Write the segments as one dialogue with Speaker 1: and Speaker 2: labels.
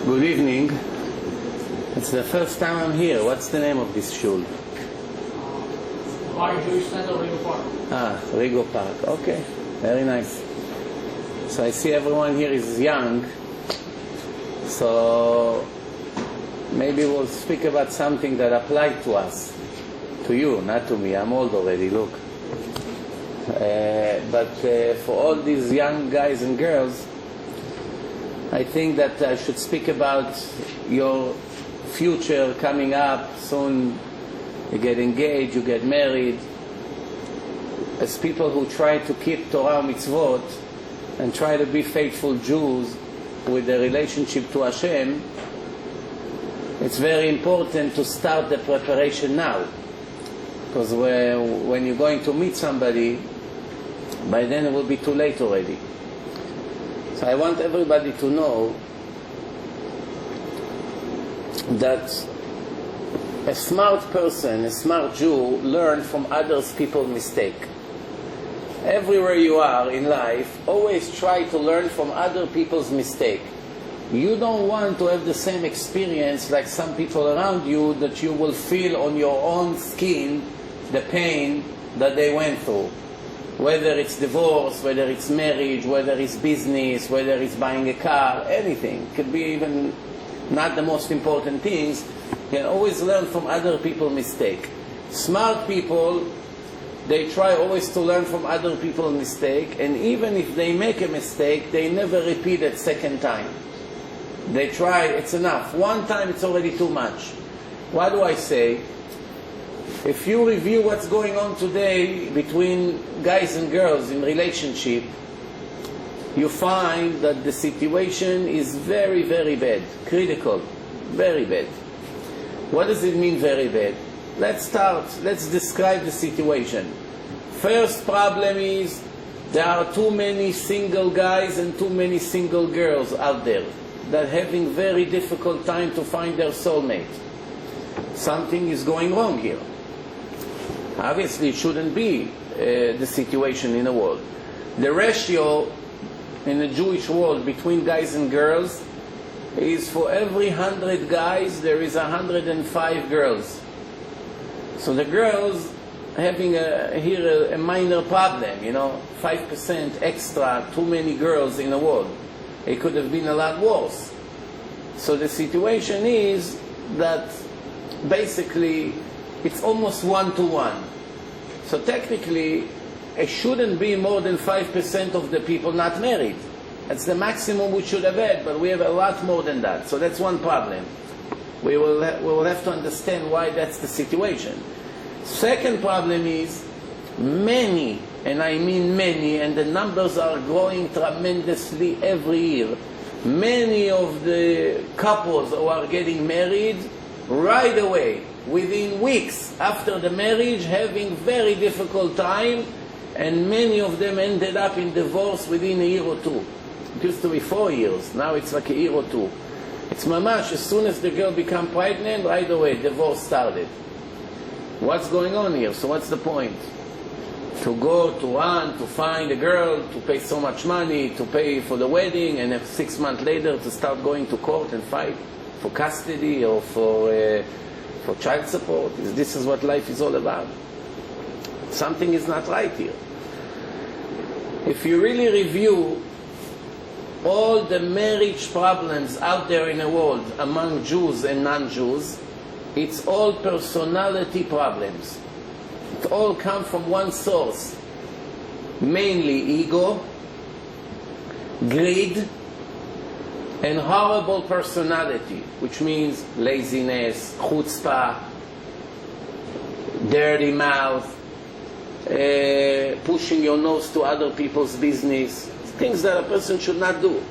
Speaker 1: Good evening. It's the first time I'm here. What's the name of this shul?
Speaker 2: Jewish Center, Rigo Park.
Speaker 1: Rigo Park. Okay, very nice. So I see everyone here is young. So maybe we'll speak about something that applied to us. To you, not to me. I'm old already, look. But for all these young guys and girls, I think that I should speak about your future coming up. Soon you get engaged, you get married. As people who try to keep Torah mitzvot and try to be faithful Jews with their relationship to Hashem, it's very important to start the preparation now. Because when you're going to meet somebody, by then it will be too late already. So I want everybody to know that a smart person, a smart Jew, learns from others people's mistake. Everywhere you are in life, always try to learn from other people's mistake. You don't want to have the same experience like some people around you, that you will feel on your own skin the pain that they went through. Whether it's divorce, whether it's marriage, whether it's business, whether it's buying a car, anything. It could be even not the most important things. You can always learn from other people's mistake. Smart people, they try always to learn from other people's mistake, and even if they make a mistake, they never repeat it second time. They try, it's enough. One time it's already too much. What do I say? If you review what's going on today between guys and girls in relationship, you find that the situation is very, very bad, critical, very bad. What does it mean very bad? Let's describe the situation. First problem is there are too many single guys and too many single girls out there that are having very difficult time to find their soulmate. Something is going wrong here. Obviously, it shouldn't be the situation in the world. The ratio in the Jewish world between guys and girls is for every 100 guys, there is 105 girls. So the girls having here a minor problem, 5% extra, too many girls in the world. It could have been a lot worse. So the situation is that basically it's almost 1-to-1. So technically, it shouldn't be more than 5% of the people not married. That's the maximum we should have had, but we have a lot more than that. So that's one problem. We will have to understand why that's the situation. Second problem is many, and I mean many, and the numbers are growing tremendously every year. Many of the couples who are getting married right away, within weeks after the marriage, having very difficult time, and many of them ended up in divorce within a year or two. It used to be 4 years, now it's like a year or two. It's mamash, as soon as the girl became pregnant, right away divorce started. What's going on here? So what's the point? To go, to run, to find a girl, to pay so much money, to pay for the wedding, and 6 months later to start going to court and fight for custody or for child support? This is what life is all about. Something is not right here. If you really review all the marriage problems out there in the world among Jews and non-Jews, it's all personality problems. It all comes from one source, mainly ego, greed, and horrible personality, which means laziness, chutzpah, dirty mouth, pushing your nose to other people's business, things that a person should not do.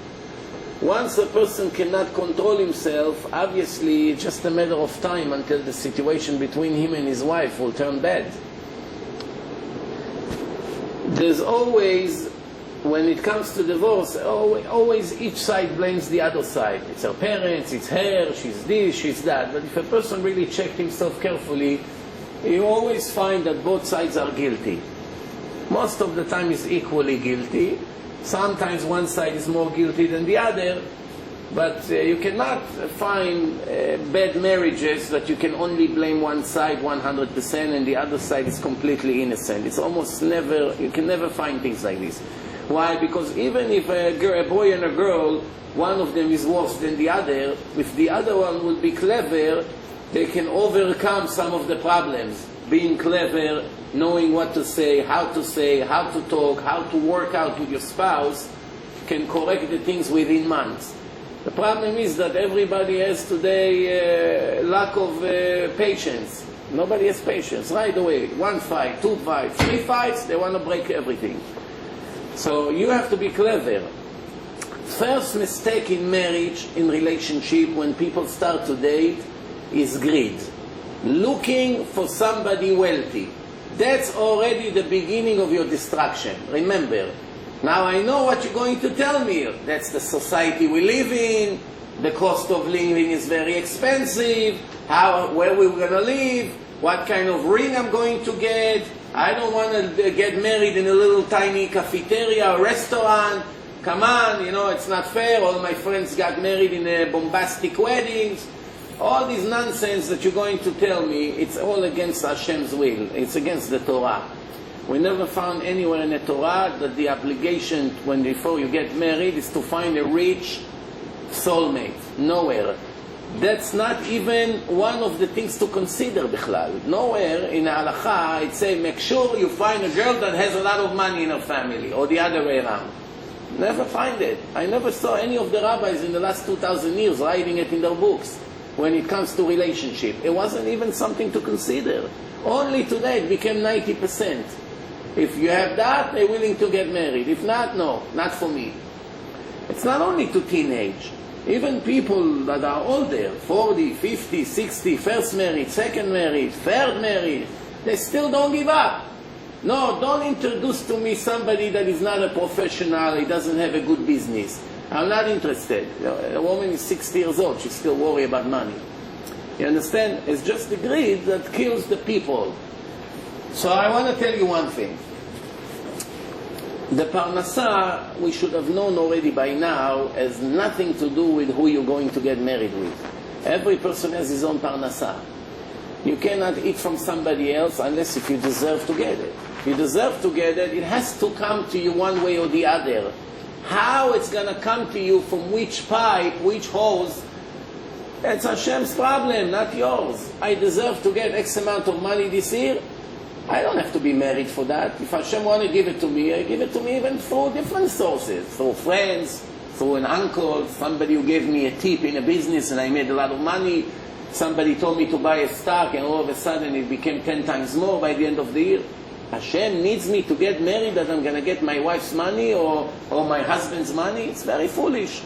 Speaker 1: Once a person cannot control himself, obviously it's just a matter of time until the situation between him and his wife will turn bad. There's always, when it comes to divorce, always each side blames the other side. It's her parents, it's her, she's this, she's that. But if a person really checked himself carefully, you always find that both sides are guilty. Most of the time is equally guilty. Sometimes one side is more guilty than the other, But you cannot find bad marriages that you can only blame one side 100% and the other side is completely innocent. It's almost never, you can never find things like this. Why? Because even if a boy and a girl, one of them is worse than the other, if the other one will be clever, they can overcome some of the problems. Being clever, knowing what to say, how to talk, how to work out with your spouse, can correct the things within months. The problem is that everybody has today lack of patience. Nobody has patience. Right away, 1 fight, 2 fights, 3 fights, they want to break everything. So you have to be clever. First mistake in marriage, in relationship, when people start to date, is greed. Looking for somebody wealthy. That's already the beginning of your destruction. Remember, now I know what you're going to tell me. That's the society we live in. The cost of living is very expensive. Where we're going to live. What kind of ring I'm going to get. I don't want to get married in a little tiny cafeteria or restaurant. Come on, it's not fair. All my friends got married in bombastic weddings. All this nonsense that you're going to tell me, it's all against Hashem's will. It's against the Torah. We never found anywhere in the Torah that the obligation before you get married is to find a rich soulmate. Nowhere. That's not even one of the things to consider, bichlal. Nowhere in the halakha it says, make sure you find a girl that has a lot of money in her family, or the other way around. Never find it. I never saw any of the rabbis in the last 2,000 years writing it in their books when it comes to relationship. It wasn't even something to consider. Only today it became 90%. If you have that, they're willing to get married. If not, no, not for me. It's not only to teenage. Even people that are older, 40, 50, 60, first married, second married, third married, they still don't give up. No, don't introduce to me somebody that is not a professional, he doesn't have a good business. I'm not interested. A woman is 60 years old, she still worry about money. You understand? It's just the greed that kills the people. So I want to tell you one thing. The parnasa, we should have known already by now, has nothing to do with who you're going to get married with. Every person has his own parnasa. You cannot eat from somebody else unless if you deserve to get it. If you deserve to get it, it has to come to you one way or the other. How it's going to come to you, from which pipe, which hose, that's Hashem's problem, not yours. I deserve to get X amount of money this year. I don't have to be married for that. If Hashem want to give it to me, I give it to me even through different sources. Through friends, through an uncle, somebody who gave me a tip in a business and I made a lot of money. Somebody told me to buy a stock and all of a sudden it became 10 times more by the end of the year. Hashem needs me to get married that I'm going to get my wife's money or my husband's money. It's very foolish.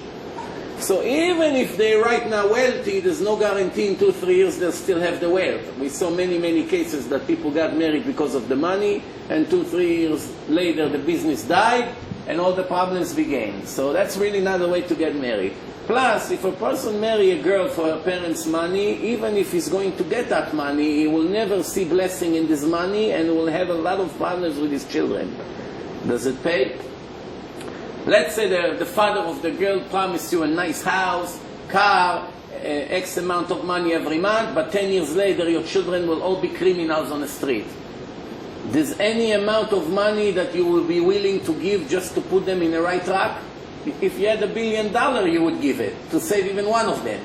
Speaker 1: So even if they're right now wealthy, there's no guarantee in 2-3 years they'll still have the wealth. We saw many cases that people got married because of the money, and 2-3 years later the business died and all the problems began. So that's really not the way to get married. Plus, if a person marry a girl for her parents' money, even if he's going to get that money, he will never see blessing in this money and will have a lot of problems with his children. Does it pay? Let's say the father of the girl promised you a nice house, car, X amount of money every month, but 10 years later your children will all be criminals on the street. There's any amount of money that you will be willing to give just to put them in the right track? If you had $1 billion, you would give it to save even one of them.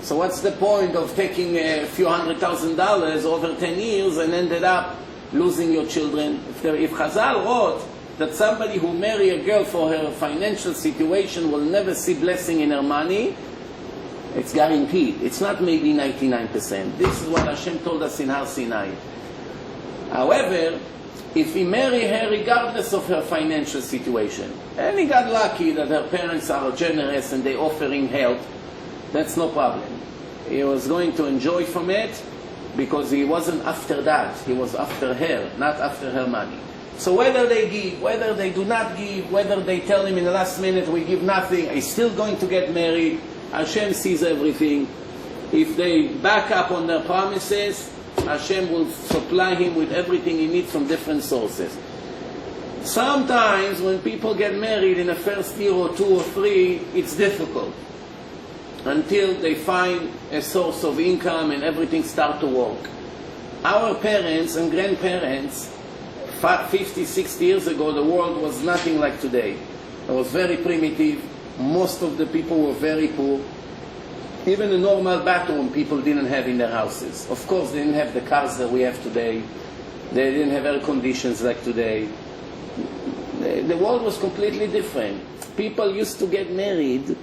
Speaker 1: So what's the point of taking a few $100,000 over 10 years and ended up losing your children? If Chazal wrote that somebody who marry a girl for her financial situation will never see blessing in her money, it's guaranteed. It's not maybe 99%. This is what Hashem told us in Har Sinai. However, if he marry her regardless of her financial situation, and he got lucky that her parents are generous and they offering help, that's no problem. He was going to enjoy from it because he wasn't after that. He was after her, not after her money. So whether they give, whether they do not give, whether they tell him in the last minute we give nothing, he's still going to get married, Hashem sees everything. If they back up on their promises, Hashem will supply him with everything he needs from different sources. Sometimes when people get married in the first year or 2 or 3, it's difficult. until they find a source of income and everything start to work. Our parents and grandparents, 50, 60 years ago, the world was nothing like today. It was very primitive. Most of the people were very poor. Even a normal bathroom people didn't have in their houses. Of course, they didn't have the cars that we have today. They didn't have air conditions like today. The world was completely different. People used to get married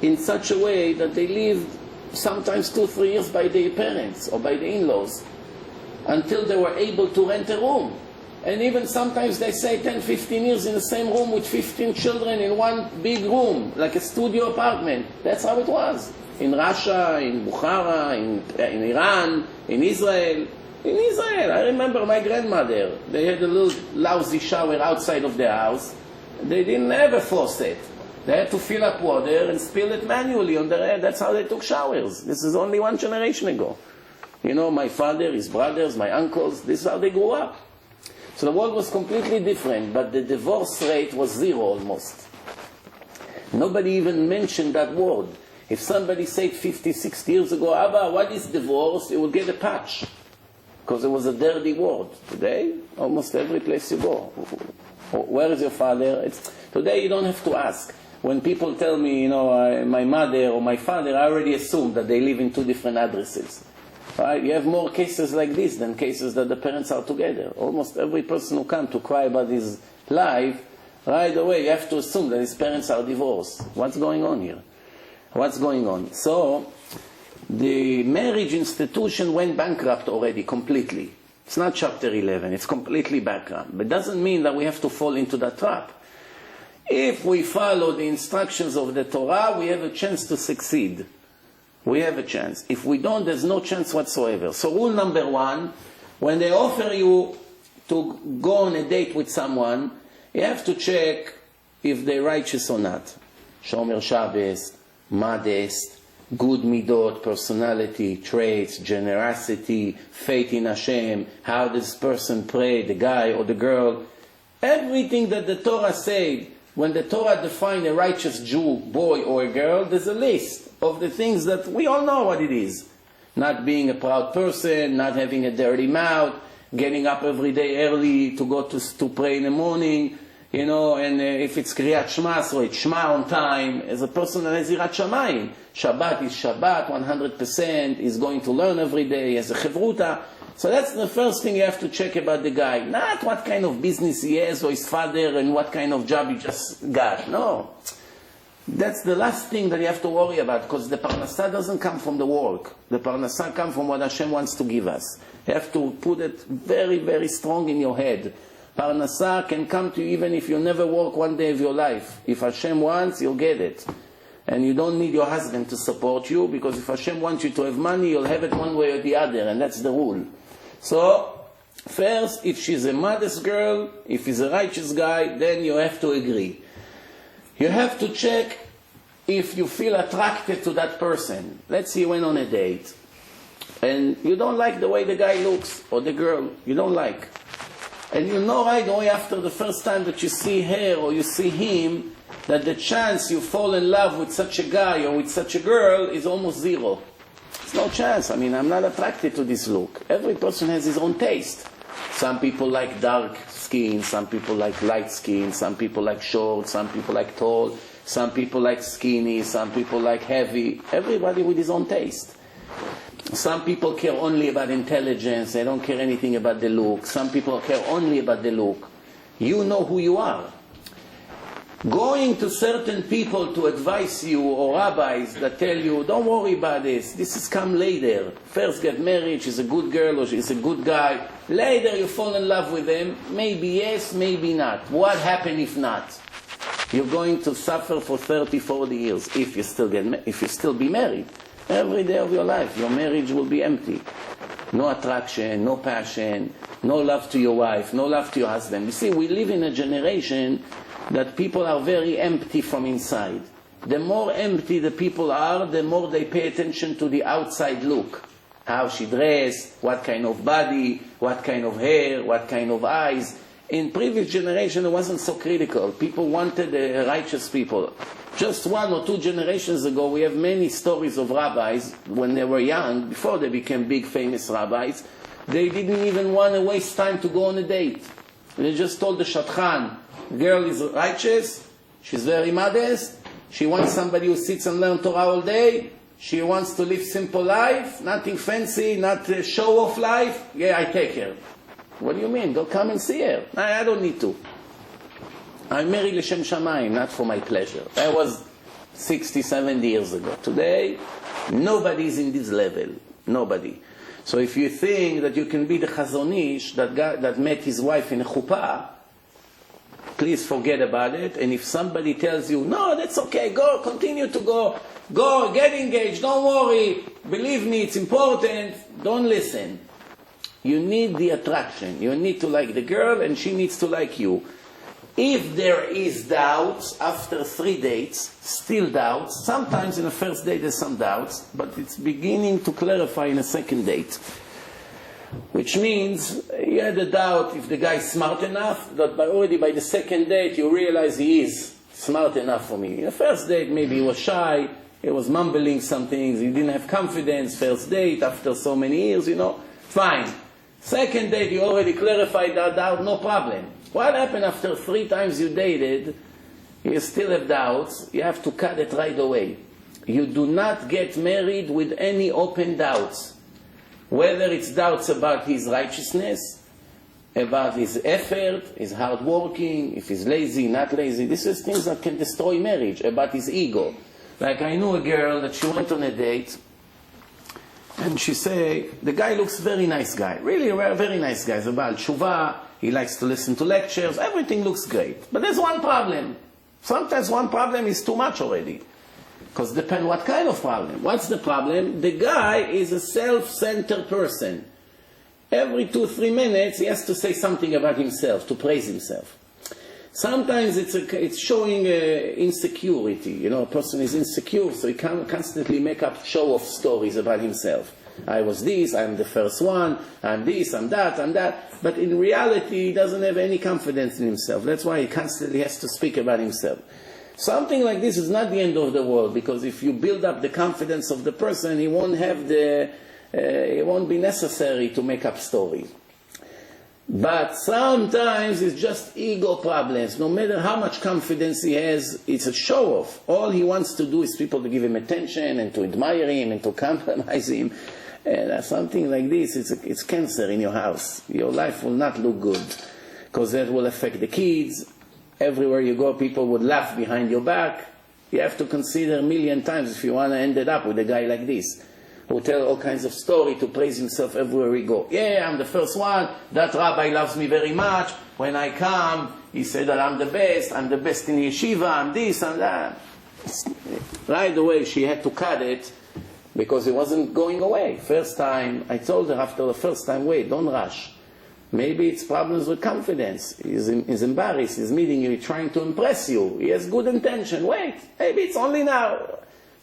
Speaker 1: in such a way that they lived sometimes 2-3 years by their parents or by the in-laws until they were able to rent a room. And even sometimes they say 10-15 years in the same room with 15 children in one big room, like a studio apartment. That's how it was. In Russia, in Bukhara, in Iran, in Israel. In Israel, I remember my grandmother. They had a little lousy shower outside of their house. They didn't have a faucet. They had to fill up water and spill it manually on their head. That's how they took showers. This is only 1 generation ago. You know, my father, his brothers, my uncles, this is how they grew up. So the world was completely different, but the divorce rate was 0 almost. Nobody even mentioned that word. If somebody said 50, 60 years ago, Abba, what is divorce? You would get a patch. Because it was a dirty word. Today, almost every place you go. Where is your father? Today you don't have to ask. When people tell me, you know, my mother or my father, I already assume that they live in 2 different addresses. Right? You have more cases like this than cases that the parents are together. Almost every person who comes to cry about his life, right away you have to assume that his parents are divorced. What's going on here? What's going on? So, the marriage institution went bankrupt already completely. It's not chapter 11, it's completely bankrupt. But it doesn't mean that we have to fall into that trap. If we follow the instructions of the Torah, we have a chance to succeed. We have a chance. If we don't, there's no chance whatsoever. So rule number 1, when they offer you to go on a date with someone, you have to check if they're righteous or not. Shomer Shabbos, modest, good midot, personality, traits, generosity, faith in Hashem, how does this person pray, the guy or the girl. Everything that the Torah said, when the Torah defined a righteous Jew, boy or a girl, there's a list of the things that we all know what it is. Not being a proud person, not having a dirty mouth, getting up every day early to go to pray in the morning, you know, and if it's Kriyat Shema, so it's Shema on time. As a person that has Yirat Shamayim, Shabbat is Shabbat, 100%, is going to learn every day, as a Chevruta. So that's the first thing you have to check about the guy. Not what kind of business he has or his father and what kind of job he just got. No. That's the last thing that you have to worry about, because the parnasah doesn't come from the work. The parnasah comes from what Hashem wants to give us. You have to put it very, very strong in your head. Parnasah can come to you even if you never work one day of your life. If Hashem wants, you'll get it. And you don't need your husband to support you, because if Hashem wants you to have money, you'll have it one way or the other, and that's the rule. So, first, if she's a modest girl, if he's a righteous guy, then you have to agree. You have to check if you feel attracted to that person. Let's say you went on a date, and you don't like the way the guy looks, or the girl, you don't like. And you know right away after the first time that you see her or you see him, that the chance you fall in love with such a guy or with such a girl is almost 0. There's no chance. I mean, I'm not attracted to this look. Every person has his own taste. Some people like dark skin, some people like light skin, some people like short, some people like tall, some people like skinny, some people like heavy. Everybody with his own taste. Some people care only about intelligence, they don't care anything about the look. Some people care only about the look. You know who you are. Going to certain people to advise you, or rabbis that tell you, don't worry about this is come later. First get married, she's a good girl or she's a good guy. Later you fall in love with them, maybe yes, maybe not. What happened if not? You're going to suffer for 30, 40 years if you still be married. Every day of your life, your marriage will be empty. No attraction, no passion, no love to your wife, no love to your husband. You see, we live in a generation that people are very empty from inside. The more empty the people are, the more they pay attention to the outside look. How she dressed, what kind of body, what kind of hair, what kind of eyes. In previous generation, it wasn't so critical. People wanted righteous people. Just 1 or 2 generations ago, we have many stories of rabbis when they were young, before they became big famous rabbis. They didn't even want to waste time to go on a date. They just told the shadchan, girl is righteous, she's very modest, she wants somebody who sits and learns Torah all day, she wants to live simple life, nothing fancy, not show-off life. Yeah, I take her. What do you mean? Go come and see her. I don't need to. I'm married l'shem shamayim, not for my pleasure. That was 60, 70 years ago. Today, nobody's in this level. Nobody. So if you think that you can be the Chazon Ish that met his wife in a chuppah, please forget about it. And if somebody tells you, no, that's okay, go, continue to go, get engaged, don't worry, believe me, it's important, don't listen. You need the attraction. You need to like the girl and she needs to like you. If there is doubts after 3 dates, still doubts, sometimes in the first date there's some doubts, but it's beginning to clarify in a second date. Which means you had a doubt if the guy is smart enough, that already by the second date you realize he is smart enough for me. In the first date maybe he was shy, he was mumbling some things, he didn't have confidence. First date after so many years, fine. Second date you already clarified that doubt, no problem. What happened after 3 times you dated, you still have doubts, you have to cut it right away. You do not get married with any open doubts. Whether it's doubts about his righteousness, about his effort, his hard working, if he's lazy, not lazy. This is things that can destroy marriage, about his ego. Like I knew a girl that she went on a date, and she said, the guy looks very nice guy, really a very nice guy. He's a Baal Tshuva, he likes to listen to lectures, everything looks great. But there's one problem. Sometimes one problem is too much already. Because it depends what kind of problem. What's the problem? The guy is a self-centered person. Every 2-3 minutes he has to say something about himself, to praise himself. Sometimes it's showing insecurity. A person is insecure, so he can constantly make up show-off stories about himself. I was this, I'm the first one, I'm this, I'm that, I'm that. But in reality, he doesn't have any confidence in himself. That's why he constantly has to speak about himself. Something like this is not the end of the world, because if you build up the confidence of the person, he won't have it won't be necessary to make up stories. But sometimes it's just ego problems. No matter how much confidence he has, it's a show-off. All he wants to do is people to give him attention and to admire him and to compromise him. And something like this, it's cancer in your house. Your life will not look good, because that will affect the kids. Everywhere you go, people would laugh behind your back. You have to consider 1,000,000 times if you want to end it up with a guy like this, who tell all kinds of story to praise himself everywhere we go. Yeah, I'm the first one. That rabbi loves me very much. When I come, he said that I'm the best in yeshiva, I'm this and that. Right away, she had to cut it because it wasn't going away. First time, I told her after the first time, wait, don't rush. Maybe it's problems with confidence. He's embarrassed, he's meeting you, he's trying to impress you. He has good intention. Wait, maybe it's only now.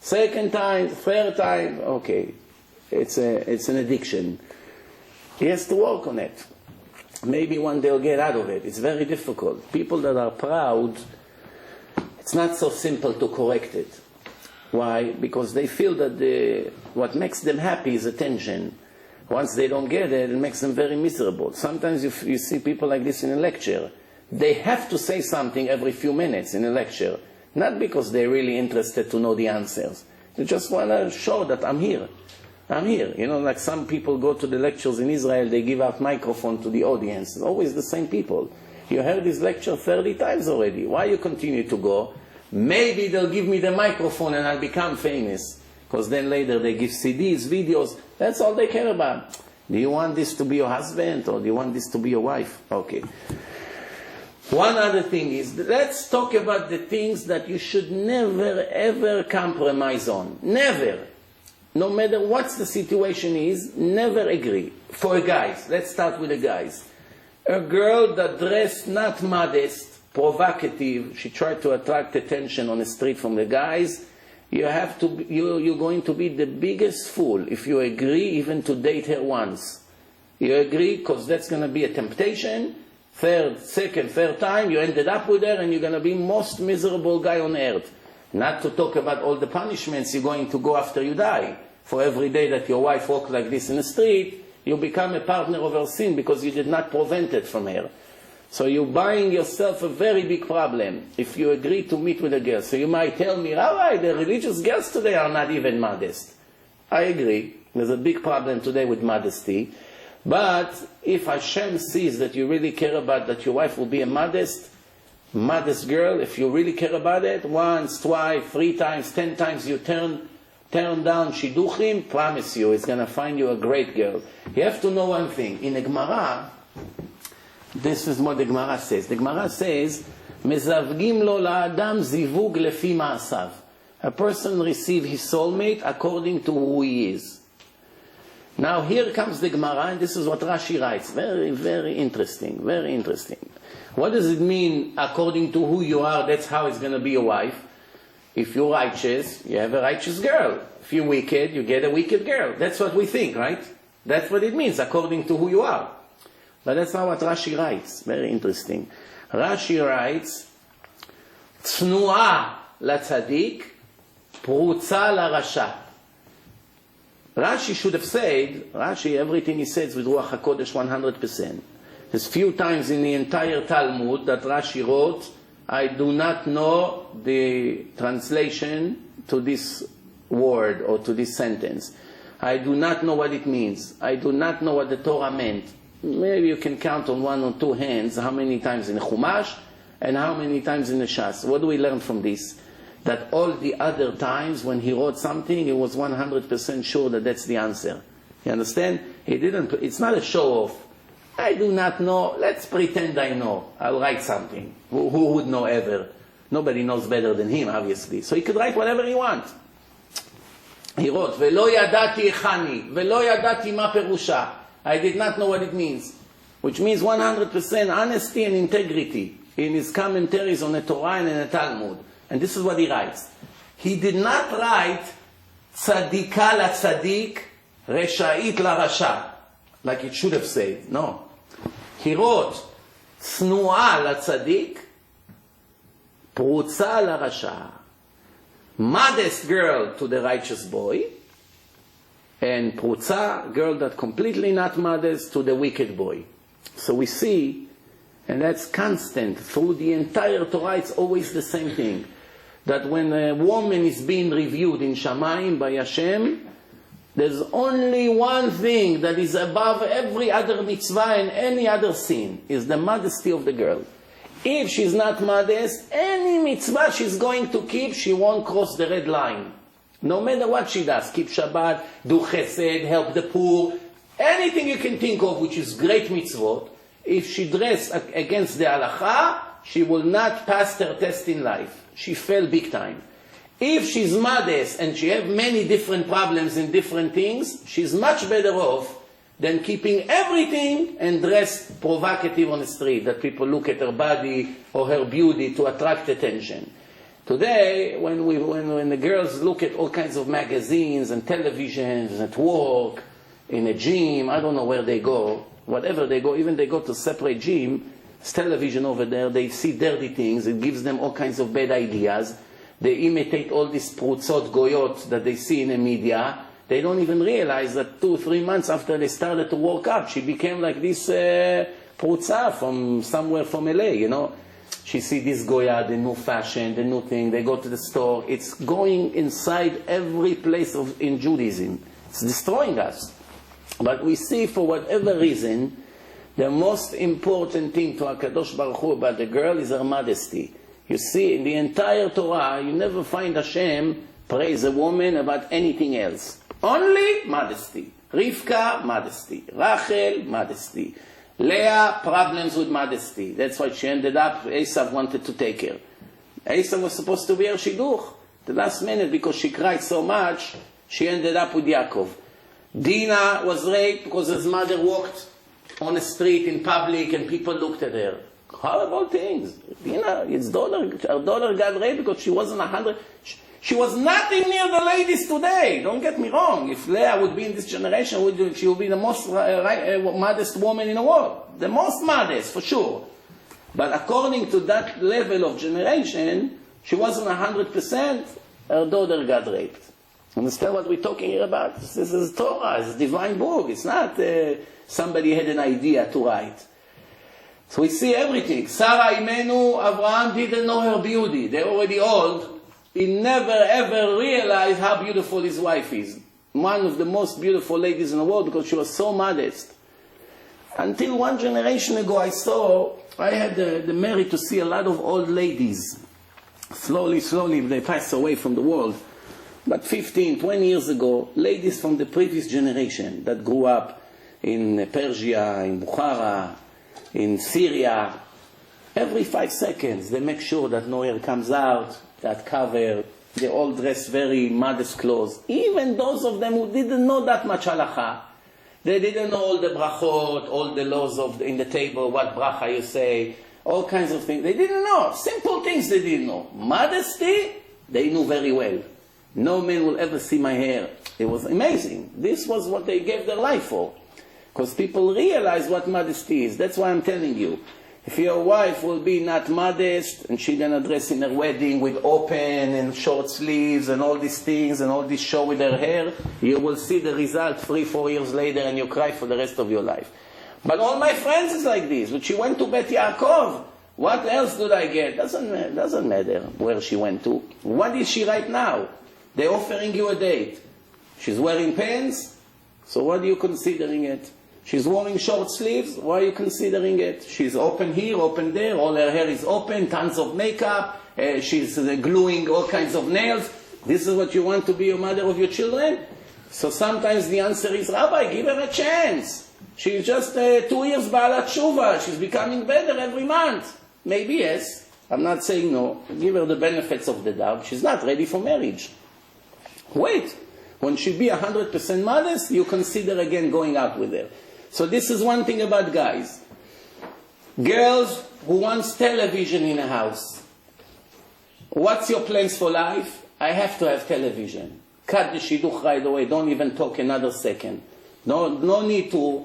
Speaker 1: Second time, third time, okay. It's an addiction. He has to work on it. Maybe one day he'll get out of it. It's very difficult. People that are proud, it's not so simple to correct it. Why? Because they feel that what makes them happy is attention. Once they don't get it, it makes them very miserable. Sometimes you see people like this in a lecture. They have to say something every few minutes in a lecture. Not because they're really interested to know the answers. They just want to show that I'm here. I'm here. Like some people go to the lectures in Israel, they give out microphone to the audience. It's always the same people. You heard this lecture 30 times already. Why you continue to go? Maybe they'll give me the microphone and I'll become famous. Because then later they give CDs, videos. That's all they care about. Do you want this to be your husband or do you want this to be your wife? Okay. One other thing is, let's talk about the things that you should never ever compromise on. Never. No matter what the situation is, never agree. For guys, let's start with the guys. A girl that dressed not modest, provocative, she tried to attract attention on the street from the guys, you're going to be the biggest fool if you agree even to date her once. You agree because that's going to be a temptation. Third time, you ended up with her and you're going to be most miserable guy on earth. Not to talk about all the punishments you're going to go after you die. For every day that your wife walks like this in the street, you become a partner of her sin because you did not prevent it from her. So you're buying yourself a very big problem if you agree to meet with a girl. So you might tell me, Rabbi, the religious girls today are not even modest. I agree. There's a big problem today with modesty. But if Hashem sees that you really care about that your wife will be a modest girl, if you really care about it, once, twice, 3 times, 10 times you turn down shidduchim, promise you, it's going to find you a great girl. You have to know one thing. In the Gemara, this is what the Gemara says. The Gemara says, מזווגים לו לאדם זיווג לפי מעשיו. A person receives his soulmate according to who he is. Now here comes the Gemara, and this is what Rashi writes. Very, very interesting, very interesting. What does it mean, according to who you are, that's how it's going to be your wife? If you're righteous, you have a righteous girl. If you're wicked, you get a wicked girl. That's what we think, right? That's what it means, according to who you are. But that's not what Rashi writes. Very interesting. Rashi writes, צנועה לצדיק, פרוצה לרשע. Rashi should have said, Rashi, everything he says with Ruach HaKodesh 100%. There's few times in the entire Talmud that Rashi wrote, I do not know the translation to this word or to this sentence. I do not know what it means. I do not know what the Torah meant. Maybe you can count on 1 or 2 hands how many times in the Chumash and how many times in the Shas. What do we learn from this? That all the other times when he wrote something, he was 100% sure that that's the answer. You understand? He didn't. It's not a show-off. I do not know. Let's pretend I know. I'll write something. Who would know ever? Nobody knows better than him, obviously. So he could write whatever he wants. He wrote, ולא ידעתי חני, ולא ידעתי מה פירושה. I did not know what it means. Which means 100% honesty and integrity in his commentaries on the Torah and in the Talmud. And this is what he writes. He did not write tzadika la tzadik, resha'it la rasha, like it should have said. No. He wrote tznu'a la tzadik, prutza la rasha. Modest girl to the righteous boy, and prutza, girl that completely not modest, to the wicked boy. So we see, and that's constant through the entire Torah, it's always the same thing. That when a woman is being reviewed in Shamayim by Hashem, there's only one thing that is above every other mitzvah and any other sin, is the modesty of the girl. If she's not modest, any mitzvah she's going to keep, she won't cross the red line. No matter what she does, keep Shabbat, do chesed, help the poor, anything you can think of which is great mitzvot, if she dressed against the halacha, she will not pass her test in life. She fell big time. If she's modest and she has many different problems in different things, she's much better off than keeping everything and dressed provocative on the street, that people look at her body or her beauty to attract attention. Today, when the girls look at all kinds of magazines and televisions at work, in a gym, I don't know where they go, whatever they go, even they go to separate gym, it's television over there, they see dirty things, it gives them all kinds of bad ideas, they imitate all these prutzot goyot that they see in the media, they don't even realize that 2-3 months after they started to work up, she became like this prutza from somewhere from LA, you know. She see this goya, the new fashion, the new thing, they go to the store, it's going inside every place in Judaism. It's destroying us. But we see, for whatever reason, the most important thing to HaKadosh Baruch Hu about the girl is her modesty. You see, in the entire Torah, you never find Hashem praise a woman about anything else. Only modesty. Rivka, modesty. Rachel, modesty. Leah, problems with modesty. That's why she ended up, Esav wanted to take her. Esav was supposed to be her shidduch. The last minute, because she cried so much, she ended up with Yaakov. Dinah was raped because his mother walked on the street in public and people looked at her. Horrible things. Dinah, her daughter got raped because she wasn't 100. She was nothing near the ladies today. Don't get me wrong. If Leah would be in this generation, she would be the most modest woman in the world. The most modest, for sure. But according to that level of generation, She wasn't 100%, her daughter got raped. Understand what we're talking here about? This is Torah, it's a divine book. It's not somebody had an idea to write. So we see everything. Sarah Imenu, Abraham didn't know her beauty. They're already old. He never ever realized how beautiful his wife is. One of the most beautiful ladies in the world because she was so modest. Until one generation ago I had the merit to see a lot of old ladies. Slowly they pass away from the world. But 15, 20 years ago, ladies from the previous generation that grew up in Persia, in Bukhara, in Syria, every 5 seconds they make sure that no hair comes out, that cover, they all dress very modest clothes. Even those of them who didn't know that much halacha, they didn't know all the brachot, all the laws in the table, what bracha you say, all kinds of things. They didn't know. Simple things they didn't know. Modesty, they knew very well. No man will ever see my hair. It was amazing. This was what they gave their life for. Because people realize what modesty is. That's why I'm telling you. If your wife will be not modest, and she's going to dress in her wedding with open and short sleeves and all these things and all this show with her hair, you will see the result 3-4 years later and you cry for the rest of your life. But all my friends is like this. But she went to Bet Yaakov. What else did I get? Doesn't matter where she went to. What is she right now? They're offering you a date. She's wearing pants, so what are you considering it? She's wearing short sleeves, why are you considering it? She's open here, open there, all her hair is open, tons of makeup, she's gluing all kinds of nails. This is what you want to be a mother of your children? So sometimes the answer is, Rabbi, give her a chance. She's just 2 years Ba'alat Tshuva, she's becoming better every month. Maybe yes, I'm not saying no. Give her the benefits of the doubt. She's not ready for marriage. Wait, when she be 100% modest, you consider again going out with her. So this is one thing about guys. Girls who wants television in a house. What's your plans for life? I have to have television. Cut the shidduch right away. Don't even talk another second. No need to.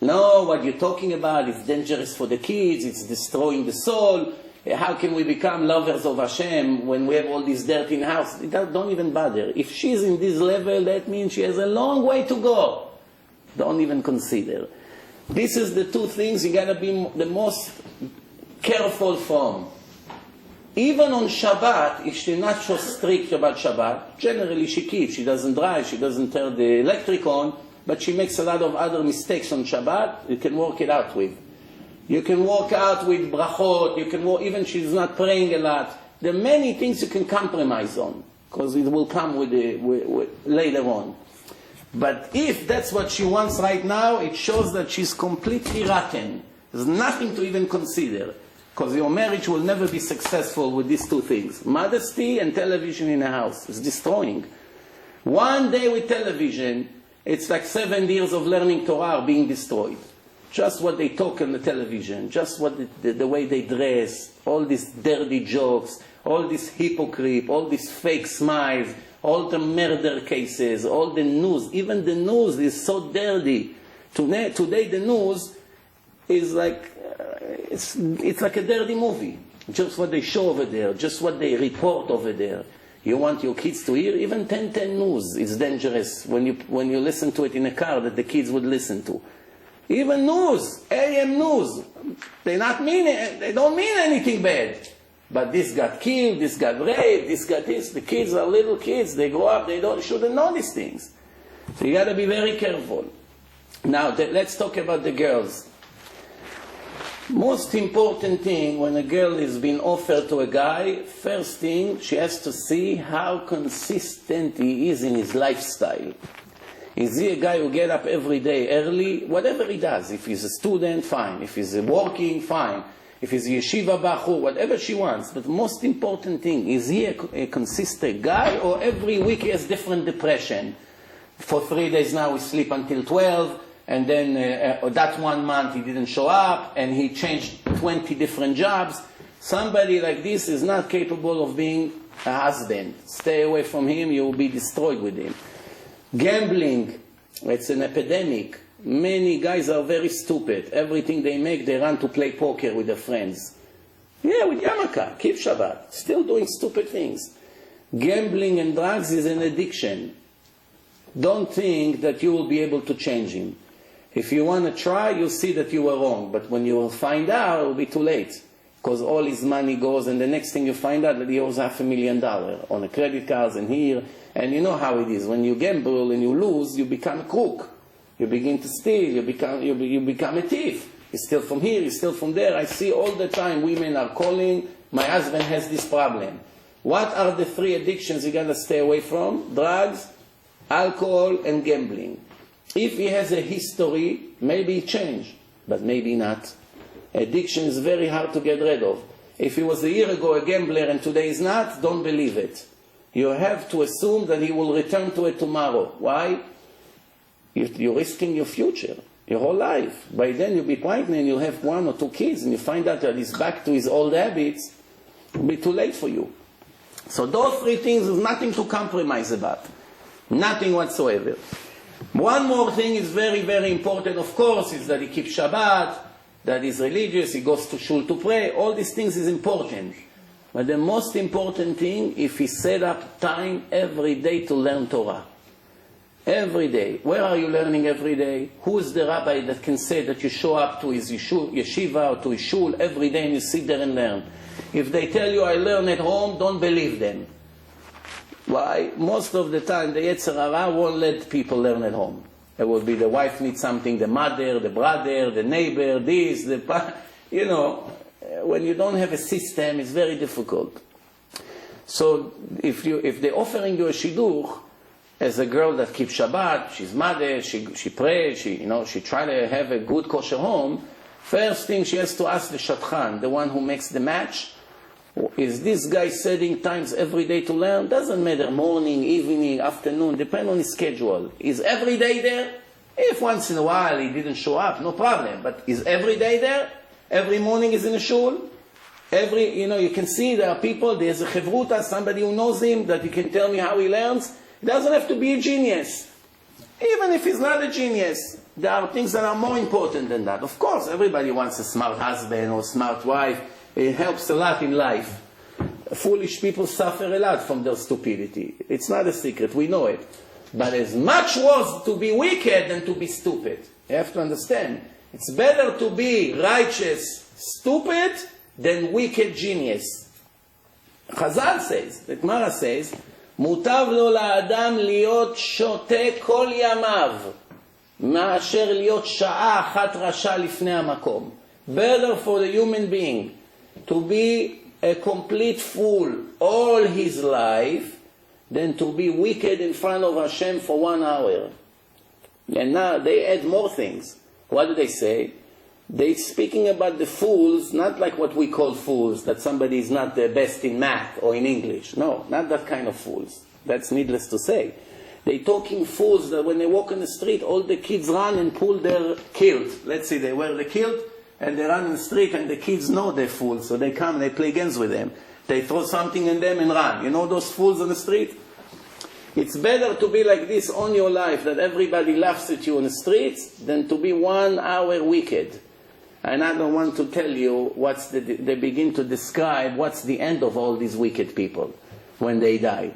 Speaker 1: No, what you're talking about is dangerous for the kids. It's destroying the soul. How can we become lovers of Hashem when we have all this dirt in the house? Don't even bother. If she's in this level, that means she has a long way to go. Don't even consider. This is the two things you got to be the most careful from. Even on Shabbat, if she's not so strict about Shabbat, generally she keeps. She doesn't drive, she doesn't turn the electric on, but she makes a lot of other mistakes on Shabbat. You can work it out with. You can walk out with brachot, you can walk, even she's not praying a lot. There are many things you can compromise on, because it will come with later on. But if that's what she wants right now, it shows that she's completely rotten. There's nothing to even consider, because your marriage will never be successful with these two things. Modesty and television in a house is destroying. One day with television, it's like 7 years of learning Torah are being destroyed. Just what they talk on the television, just what the way they dress, all these dirty jokes, all this hypocrite, all these fake smiles, all the murder cases, all the news. Even the news is so dirty. Today the news is like, it's like a dirty movie. Just what they show over there, just what they report over there. You want your kids to hear? Even 10-10 news is dangerous when you listen to it in a car that the kids would listen to. Even news, AM news, they don't mean anything bad. But this got killed, this got raped, this got this. The kids are little kids, they grow up, shouldn't know these things. So you got to be very careful. Now, let's talk about the girls. Most important thing when a girl is being offered to a guy, first thing, she has to see how consistent he is in his lifestyle. Is he a guy who get up every day early? Whatever he does. If he's a student, fine. If he's working, fine. If he's a yeshiva bachur, whatever she wants. But the most important thing, is he a consistent guy, or every week he has different depression? For 3 days now we sleep until 12, and then that 1 month he didn't show up, and he changed 20 different jobs. Somebody like this is not capable of being a husband. Stay away from him, you will be destroyed with him. Gambling, it's an epidemic. Many guys are very stupid. Everything they make, they run to play poker with their friends. Yeah, with yarmulke, keep Shabbat. Still doing stupid things. Gambling and drugs is an addiction. Don't think that you will be able to change him. If you want to try, you'll see that you were wrong. But when you will find out, it will be too late. Because all his money goes, and the next thing you find out that he owes $500,000 on a credit cards and here. And you know how it is. When you gamble and you lose, you become a crook. You begin to steal. You become a thief. You steal from here, you steal from there. I see all the time women are calling, my husband has this problem. What are the 3 addictions you got to stay away from? Drugs, alcohol, and gambling. If he has a history, maybe change, but maybe not. Addiction is very hard to get rid of. If he was a year ago a gambler and today is not, don't believe it. You have to assume that he will return to it tomorrow. Why? You're risking your future, your whole life. By then you'll be pregnant and you'll have 1 or 2 kids and you find out that he's back to his old habits. It'll be too late for you. So those 3 things is nothing to compromise about. Nothing whatsoever. One more thing is very, very important, of course, is that he keeps Shabbat, that he's religious, he goes to shul to pray. All these things is important. But the most important thing, if he set up time every day to learn Torah. Every day. Where are you learning every day? Who is the rabbi that can say that you show up to his yeshiva or to his shul every day and you sit there and learn? If they tell you I learn at home, don't believe them. Why? Most of the time the Yetzer Hara won't let people learn at home. It will be the wife needs something, the mother, the brother, the neighbor, this, you know. When you don't have a system, it's very difficult. So if they're offering you a shidduch, as a girl that keeps Shabbat, she's mother, she prays, she try to have a good kosher home, first thing she has to ask the shadchan, the one who makes the match, is this guy setting times every day to learn? Doesn't matter, morning, evening, afternoon, depend on his schedule. Is every day there? If once in a while he didn't show up, no problem. But is every day there? Every morning is in a shul? You can see there are people, there's a chevruta, somebody who knows him, that he can tell me how he learns. He doesn't have to be a genius. Even if he's not a genius, there are things that are more important than that. Of course, everybody wants a smart husband or smart wife. It helps a lot in life. Foolish people suffer a lot from their stupidity. It's not a secret, we know it. But it's much worse to be wicked than to be stupid. You have to understand. It's better to be righteous, stupid, than wicked genius. Chazal says, the Gemara says, מוטב לו לאדם להיות שותה כל ימיו מאשר להיות שעה אחת רשע לפני המקום. Better for the human being to be a complete fool all his life than to be wicked in front of Hashem for 1 hour. And now they add more things. What do they say? They're speaking about the fools, not like what we call fools, that somebody is not the best in math or in English. No, not that kind of fools. That's needless to say. They're talking fools that when they walk in the street, all the kids run and pull their kilt. Let's say they wear the kilt and they run in the street and the kids know they're fools, so they come and they play games with them. They throw something in them and run. You know those fools on the street? It's better to be like this on your life, that everybody laughs at you on the streets, than to be 1 hour wicked. And I don't want to tell you they begin to describe what's the end of all these wicked people when they die.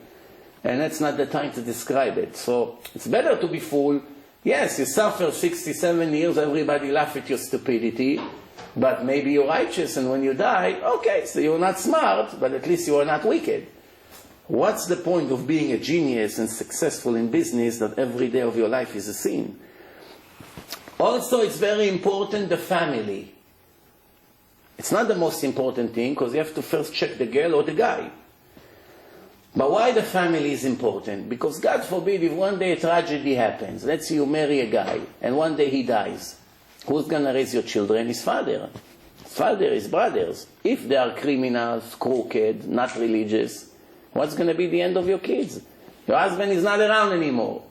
Speaker 1: And that's not the time to describe it. So it's better to be fool. Yes, you suffer 67 years, everybody laugh at your stupidity, but maybe you're righteous, and when you die, okay, so you're not smart, but at least you are not wicked. What's the point of being a genius and successful in business that every day of your life is a sin? Also, it's very important, the family. It's not the most important thing, because you have to first check the girl or the guy. But why the family is important? Because God forbid, if one day a tragedy happens, let's say you marry a guy, and one day he dies, who's going to raise your children? His father. His father, his brothers. If they are criminals, crooked, not religious, what's going to be the end of your kids? Your husband is not around anymore.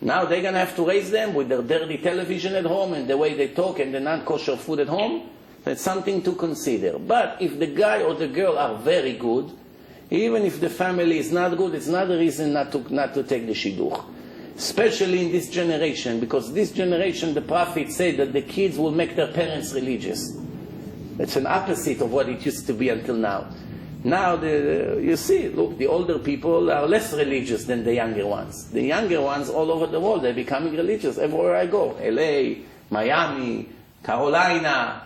Speaker 1: Now they're going to have to raise them with their dirty television at home and the way they talk and the non-kosher food at home. That's something to consider. But if the guy or the girl are very good, even if the family is not good, it's not a reason not to take the shidduch. Especially in this generation, because this generation, the prophet said that the kids will make their parents religious. It's an opposite of what it used to be until now. Now, you see, look, the older people are less religious than the younger ones. The younger ones all over the world, they're becoming religious everywhere I go. LA, Miami, Carolina,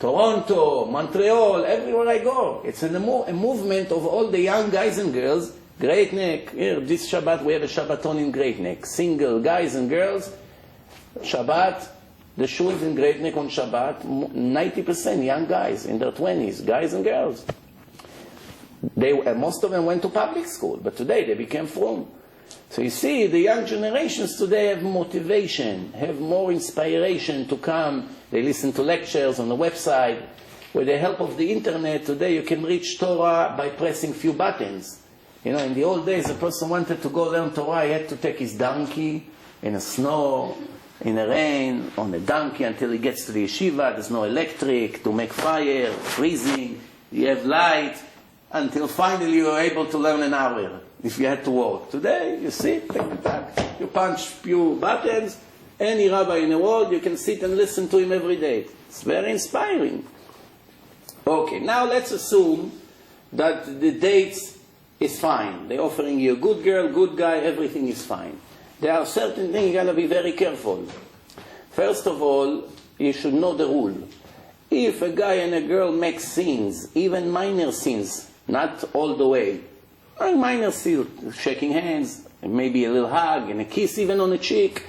Speaker 1: Toronto, Montreal, everywhere I go. It's a movement of all the young guys and girls. Great Neck, here, this Shabbat we have a Shabbaton in Great Neck. Single guys and girls, Shabbat, the shuls in Great Neck on Shabbat, 90% young guys in their 20s, guys and girls. Most of them went to public school, but today they became frum. So you see, the young generations today have motivation, have more inspiration to come. They listen to lectures on the website. With the help of the internet, today you can reach Torah by pressing few buttons. You know, in the old days, a person wanted to go learn Torah, he had to take his donkey in the snow, in the rain, on a donkey until he gets to the yeshiva. There's no electric to make fire, freezing, you have light, until finally you are able to learn an hour if you had to walk. Today, you sit, you punch few buttons, any rabbi in the world, you can sit and listen to him every day. It's very inspiring. Okay, now let's assume that the dates is fine. They're offering you a good girl, good guy, everything is fine. There are certain things you got to be very careful. First of all, you should know the rule. If a guy and a girl make sins, even minor sins, not all the way, minor sins, shaking hands, maybe a little hug and a kiss even on the cheek,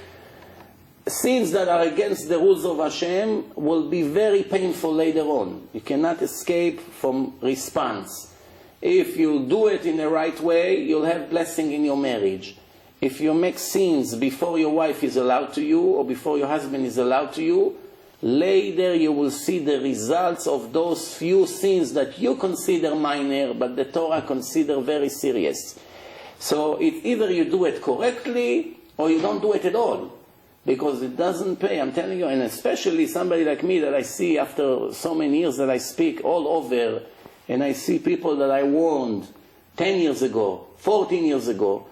Speaker 1: sins that are against the rules of Hashem will be very painful later on. You cannot escape from response. If you do it in the right way, you'll have blessing in your marriage. If you make sins before your wife is allowed to you or before your husband is allowed to you, later you will see the results of those few sins that you consider minor, but the Torah consider very serious. So it's either you do it correctly or you don't do it at all, because it doesn't pay. I'm telling you, and especially somebody like me that I see after so many years that I speak all over, and I see people that I warned 10 years ago, 14 years ago,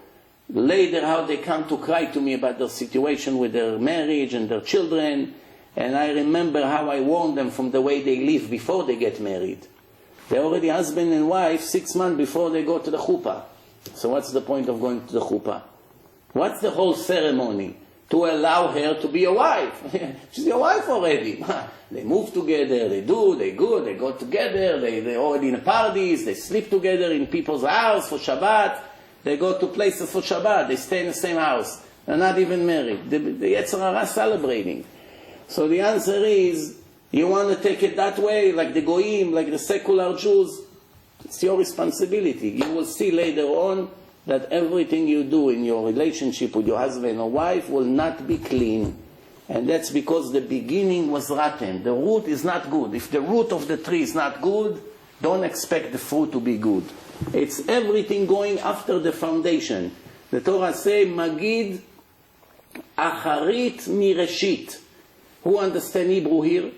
Speaker 1: later how they come to cry to me about their situation with their marriage and their children. And I remember how I warned them from the way they live before they get married. They're already husband and wife 6 months before they go to the chuppah. So what's the point of going to the chuppah? What's the whole ceremony? To allow her to be a wife. She's your wife already. They move together, they go together, they're already in parties, they sleep together in people's house for Shabbat, they go to places for Shabbat, they stay in the same house. They're not even married. The Yetzer Hara celebrating. So the answer is, you want to take it that way, like the Goyim, like the secular Jews, it's your responsibility. You will see later on that everything you do in your relationship with your husband or wife will not be clean. And that's because the beginning was rotten. The root is not good. If the root of the tree is not good, don't expect the fruit to be good. It's everything going after the foundation. The Torah says, Magid acharit mireshit. Who understand Hebrew here?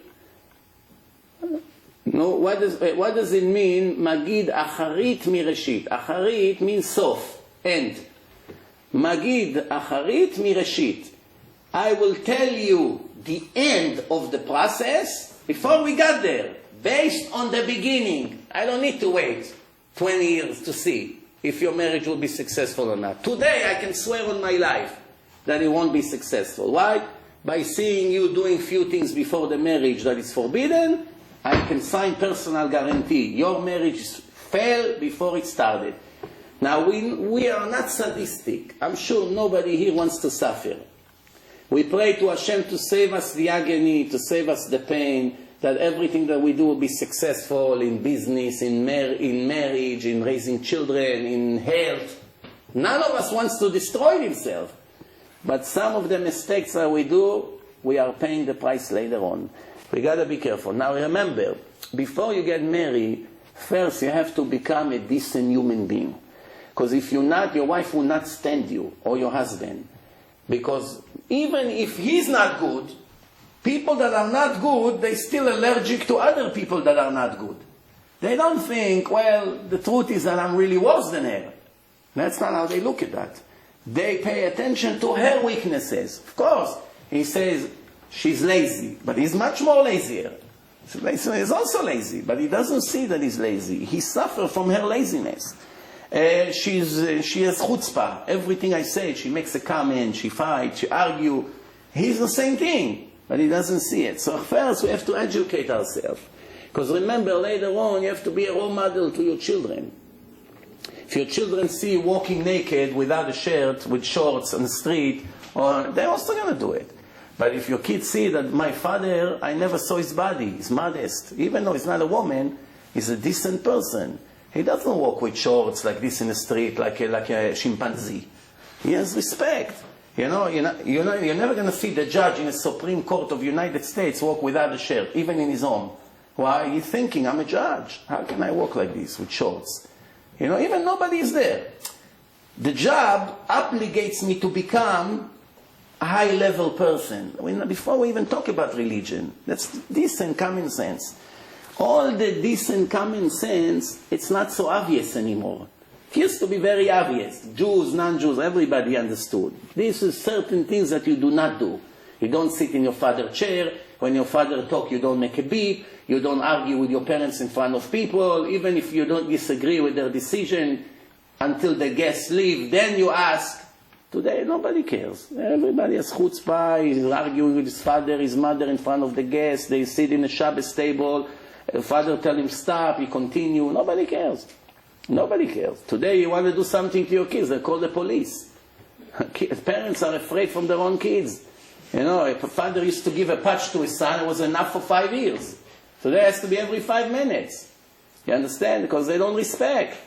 Speaker 1: No, what does it mean? Magid acharit mireshit. Acharit means sof, end. Magid acharit mireshit. I will tell you the end of the process before we got there, based on the beginning. I don't need to wait 20 years to see if your marriage will be successful or not. Today I can swear on my life that it won't be successful. Why? By seeing you doing few things before the marriage that is forbidden, I can sign personal guarantee. Your marriage failed before it started. Now, we are not sadistic. I'm sure nobody here wants to suffer. We pray to Hashem to save us the agony, to save us the pain, that everything that we do will be successful in business, in marriage, in raising children, in health. None of us wants to destroy himself. But some of the mistakes that we do, we are paying the price later on. We got to be careful. Now remember, before you get married, first you have to become a decent human being. Because if you're not, your wife will not stand you, or your husband. Because even if he's not good, people that are not good, they're still allergic to other people that are not good. They don't think, well, the truth is that I'm really worse than her. That's not how they look at that. They pay attention to her weaknesses. Of course, he says she's lazy, but he's much more lazier. He's also lazy, but he doesn't see that he's lazy. He suffers from her laziness. She has chutzpah. Everything I say, she makes a comment, she fights, she argues. He's the same thing, but he doesn't see it. So first we have to educate ourselves. Because remember, later on, you have to be a role model to your children. If your children see you walking naked without a shirt, with shorts on the street, they're also going to do it. But if your kids see that my father, I never saw his body, he's modest. Even though he's not a woman, he's a decent person. He doesn't walk with shorts like this in the street like a chimpanzee. He has respect. You're never going to see the judge in the Supreme Court of the United States walk without a shirt, even in his home. Why? He's thinking, I'm a judge. How can I walk like this with shorts? Even nobody is there. The job obligates me to become a high-level person. Before we even talk about religion, that's decent common sense. All the decent common sense, it's not so obvious anymore. It used to be very obvious. Jews, non-Jews, everybody understood. This is certain things that you do not do. You don't sit in your father's chair. When your father talks, you don't make a beep. You don't argue with your parents in front of people. Even if you don't disagree with their decision until the guests leave, then you ask. Today, nobody cares. Everybody has chutzpah. He's arguing with his father, his mother in front of the guests. They sit in the Shabbos table. The father tells him stop. He continue. Nobody cares. Nobody cares. Today, you want to do something to your kids, they call the police. Parents are afraid from their own kids. If a father used to give a patch to his son, it was enough for 5 years. Today it has to be every 5 minutes. You understand? Because they don't respect.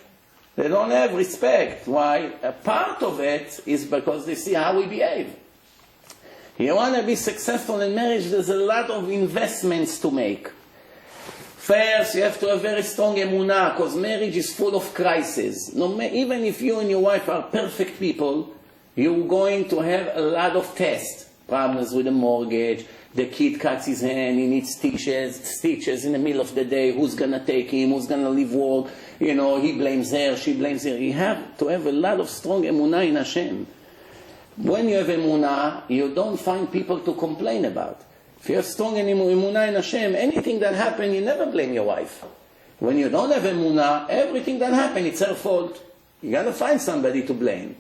Speaker 1: They don't have respect. Why? A part of it is because they see how we behave. You want to be successful in marriage, there's a lot of investments to make. First, you have to have very strong emunah, because marriage is full of crises. Even if you and your wife are perfect people, you're going to have a lot of tests. Problems with the mortgage, the kid cuts his hand, he needs stitches in the middle of the day, who's going to take him, who's going to leave work, he blames her, she blames her. You have to have a lot of strong emunah in Hashem. When you have emunah, you don't find people to complain about. If you have strong emunah in Hashem, anything that happens, you never blame your wife. When you don't have emunah, everything that happens, it's her fault. You got to find somebody to blame.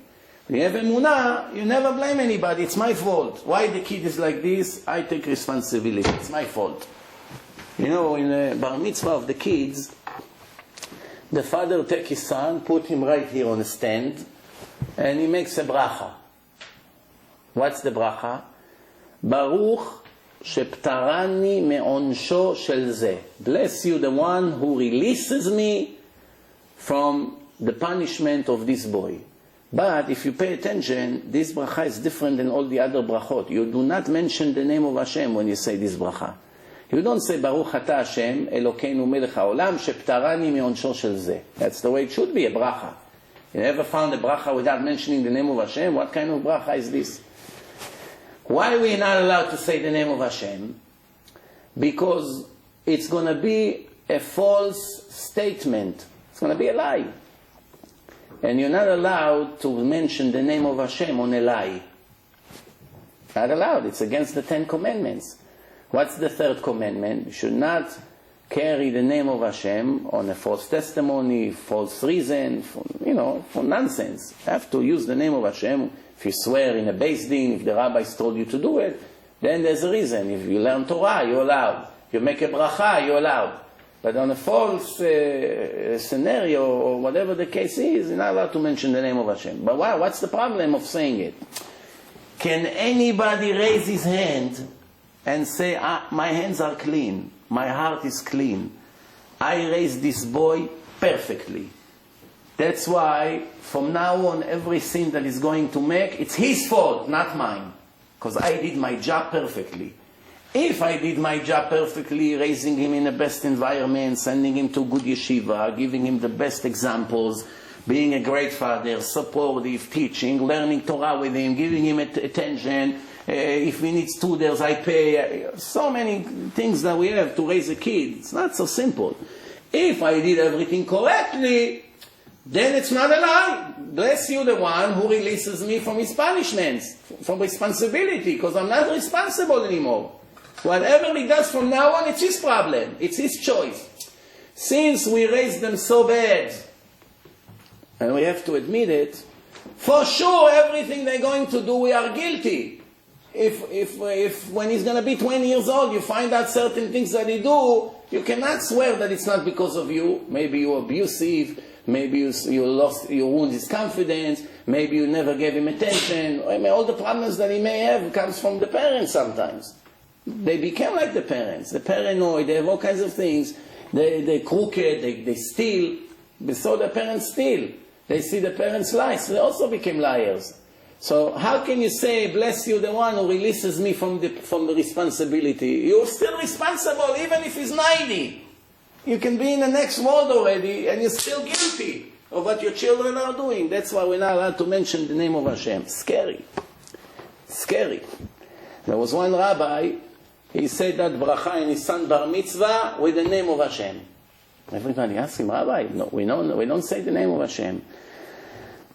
Speaker 1: When you have emunah, you never blame anybody. It's my fault. Why the kid is like this? I take responsibility. It's my fault. In the bar mitzvah of the kids, the father takes his son, put him right here on a stand, and he makes a bracha. What's the bracha? Baruch sheptarani me'onsho shel zeh. Bless you, the one who releases me from the punishment of this boy. But if you pay attention, this bracha is different than all the other brachot. You do not mention the name of Hashem when you say this bracha. You don't say Baruch Ata Hashem Elokeinu Melech HaOlam Sheptarani Me'onsho Shel Zeh. That's the way it should be, a bracha. You ever found a bracha without mentioning the name of Hashem? What kind of bracha is this? Why are we not allowed to say the name of Hashem? Because it's going to be a false statement. It's going to be a lie. And you're not allowed to mention the name of Hashem on a lie. Not allowed. It's against the 10 Commandments. What's the third commandment? You should not carry the name of Hashem on a false testimony, false reason, for nonsense. You have to use the name of Hashem. If you swear in a Beis Din, if the rabbis told you to do it, then there's a reason. If you learn Torah, you're allowed. If you make a bracha, you're allowed. But on a false scenario, or whatever the case is, you're not allowed to mention the name of Hashem. But what's the problem of saying it? Can anybody raise his hand and say, my hands are clean, my heart is clean, I raised this boy perfectly? That's why, from now on, every sin that he's going to make, it's his fault, not mine. Because I did my job perfectly. If I did my job perfectly, raising him in the best environment, sending him to good yeshiva, giving him the best examples, being a great father, supportive, teaching, learning Torah with him, giving him attention, if he needs tutors, I pay. So many things that we have to raise a kid. It's not so simple. If I did everything correctly, then it's not a lie. Bless you, the one who releases me from his punishments, from responsibility, because I'm not responsible anymore. Whatever he does from now on, it's his problem. It's his choice. Since we raised them so bad, and we have to admit it, for sure everything they're going to do, we are guilty. If when he's going to be 20 years old, you find out certain things that he do, you cannot swear that it's not because of you. Maybe you're abusive, maybe you wound his confidence, maybe you never gave him attention. I mean, all the problems that he may have comes from the parents sometimes. They become like the parents. They're paranoid, they have all kinds of things. They're crooked, they steal. So the parents steal. They see the parents lie, so they also became liars. So how can you say, bless you, the one who releases me from the responsibility? You're still responsible even if he's 90. You can be in the next world already and you're still guilty of what your children are doing. That's why we're not allowed to mention the name of Hashem. Scary. Scary. There was one rabbi, he said that bracha in his son bar mitzvah with the name of Hashem. Everybody asked him, Rabbi, no, we don't say the name of Hashem.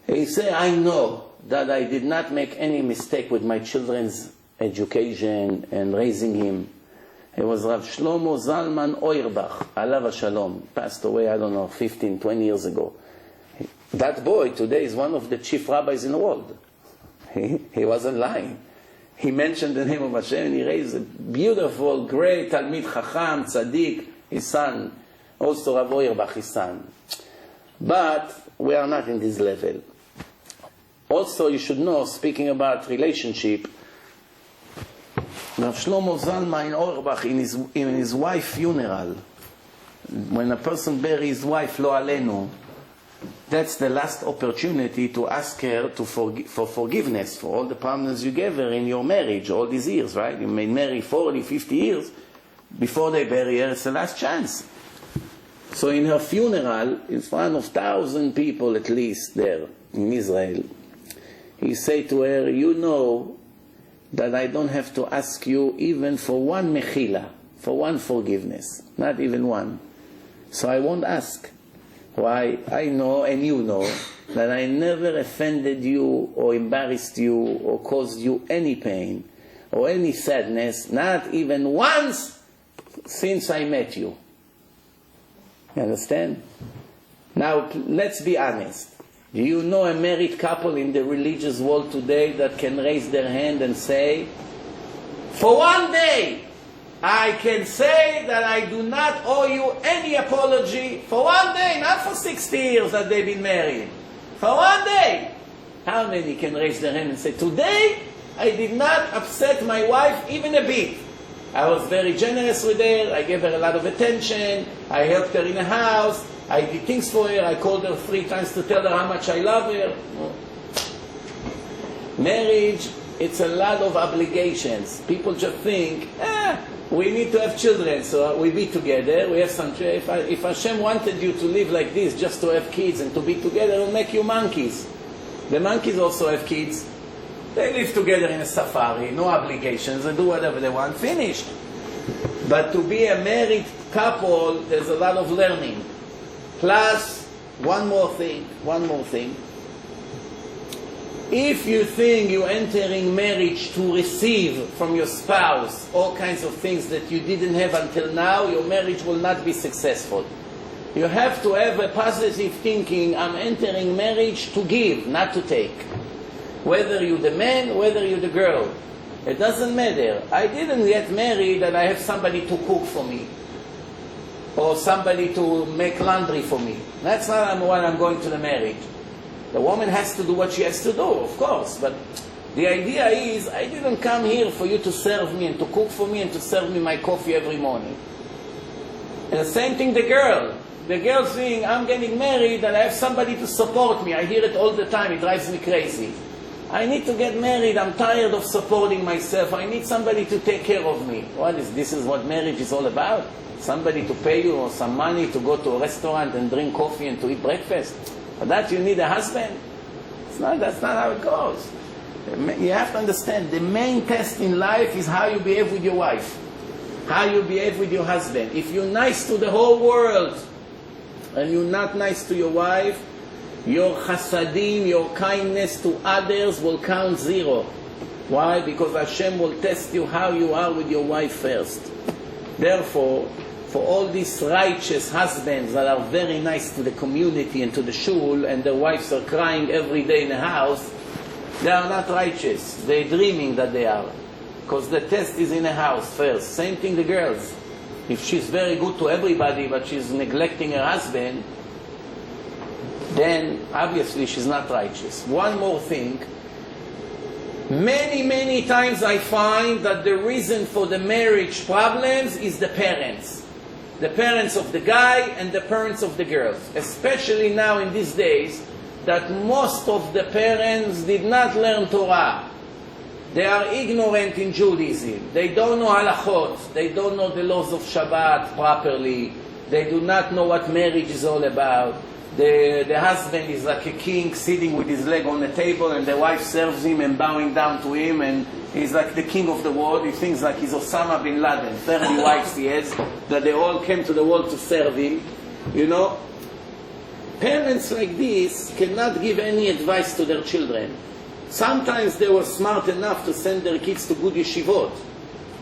Speaker 1: He said, I know that I did not make any mistake with my children's education and raising him. It was Rav Shlomo Zalman Auerbach, Alav HaShalom, passed away, 15, 20 years ago. That boy today is one of the chief rabbis in the world. He wasn't lying. He mentioned the name of Hashem and he raised a beautiful, great Talmid Chacham, Tzaddik, his son, also Rav Auerbach, his son. But we are not in this level. Also, you should know, speaking about relationship, Rav Shlomo Zalman Auerbach, in his wife's funeral, when a person buries his wife, lo alenu, that's the last opportunity to ask her for forgiveness for all the problems you gave her in your marriage, all these years, right? You may marry 40, 50 years. Before they bury her, it's the last chance. So in her funeral, in front of 1,000 people at least there in Israel, he said to her, you know that I don't have to ask you even for one mechila, for one forgiveness, not even one. So I won't ask. Why? I know and you know that I never offended you or embarrassed you or caused you any pain or any sadness, not even once since I met you. You understand? Now, let's be honest. Do you know a married couple in the religious world today that can raise their hand and say, for one day, I can say that I do not owe you any apology for one day, not for 60 years that they've been married. For one day. How many can raise their hand and say, today, I did not upset my wife even a bit. I was very generous with her, I gave her a lot of attention, I helped her in the house, I did things for her, I called her 3 times to tell her how much I love her. Marriage, it's a lot of obligations. People just think, we need to have children, so we be together, we have some children. If Hashem wanted you to live like this, just to have kids and to be together, it will make you monkeys. The monkeys also have kids. They live together in a safari, no obligations, they do whatever they want, finished. But to be a married couple, there's a lot of learning. Plus, one more thing. If you think you're entering marriage to receive from your spouse all kinds of things that you didn't have until now, your marriage will not be successful. You have to have a positive thinking, I'm entering marriage to give, not to take. Whether you're the man, whether you're the girl. It doesn't matter. I didn't get married that I have somebody to cook for me. Or somebody to make laundry for me. That's not why I'm going to the marriage. The woman has to do what she has to do, of course. But the idea is, I didn't come here for you to serve me and to cook for me and to serve me my coffee every morning. And the same thing the girl. The girl saying, I'm getting married and I have somebody to support me. I hear it all the time. It drives me crazy. I need to get married. I'm tired of supporting myself. I need somebody to take care of me. This is what marriage is all about? Somebody to pay you or some money to go to a restaurant and drink coffee and to eat breakfast? For that you need a husband? That's not how it goes. You have to understand, the main test in life is how you behave with your wife. How you behave with your husband. If you're nice to the whole world and you're not nice to your wife, your chasadim, your kindness to others will count 0. Why? Because Hashem will test you how you are with your wife first. Therefore, for all these righteous husbands that are very nice to the community and to the shul, and their wives are crying every day in the house, they are not righteous. They're dreaming that they are. Because the test is in the house first. Same thing the girls. If she's very good to everybody, but she's neglecting her husband, then obviously she's not righteous. One more thing. Many times I find that the reason for the marriage problems is the parents. The parents of the guy and the parents of the girls. Especially now in these days, that most of the parents did not learn Torah. They are ignorant in Judaism. They don't know halachot. They don't know the laws of Shabbat properly. They do not know what marriage is all about. The husband is like a king sitting with his leg on the table, and the wife serves him and bowing down to him, and he's like the king of the world. He thinks like he's Osama bin Laden. 30 wives he has, that they all came to the world to serve him. You know? Parents like this cannot give any advice to their children. Sometimes they were smart enough to send their kids to good yeshivot.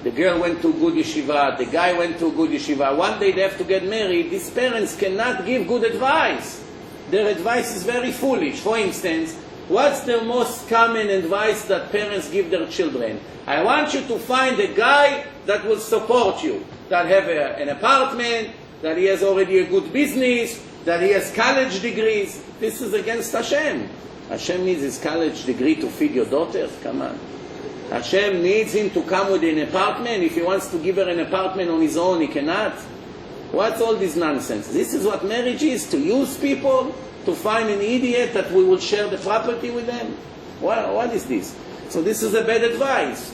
Speaker 1: The girl went to good yeshiva, the guy went to good yeshiva. One day they have to get married. These parents cannot give good advice. Their advice is very foolish. For instance, what's the most common advice that parents give their children? I want you to find a guy that will support you, that have an apartment, that he has already a good business, that he has college degrees. This is against Hashem. Hashem needs his college degree to feed your daughter? Come on. Hashem needs him to come with an apartment. If he wants to give her an apartment on his own, he cannot. What's all this nonsense? This is what marriage is, to use people, to find an idiot that we will share the property with them? What is this? So this is a bad advice.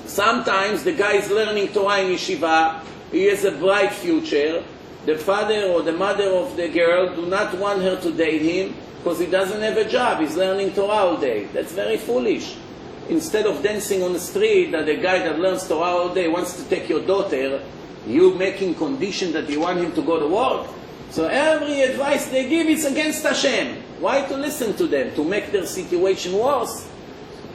Speaker 1: Sometimes the guy is learning Torah in yeshiva, he has a bright future. The father or the mother of the girl do not want her to date him because he doesn't have a job, he's learning Torah all day. That's very foolish. Instead of dancing on the street, that the guy that learns Torah all day wants to take your daughter, you making condition that you want him to go to work. So every advice they give is against Hashem. Why to listen to them? To make their situation worse?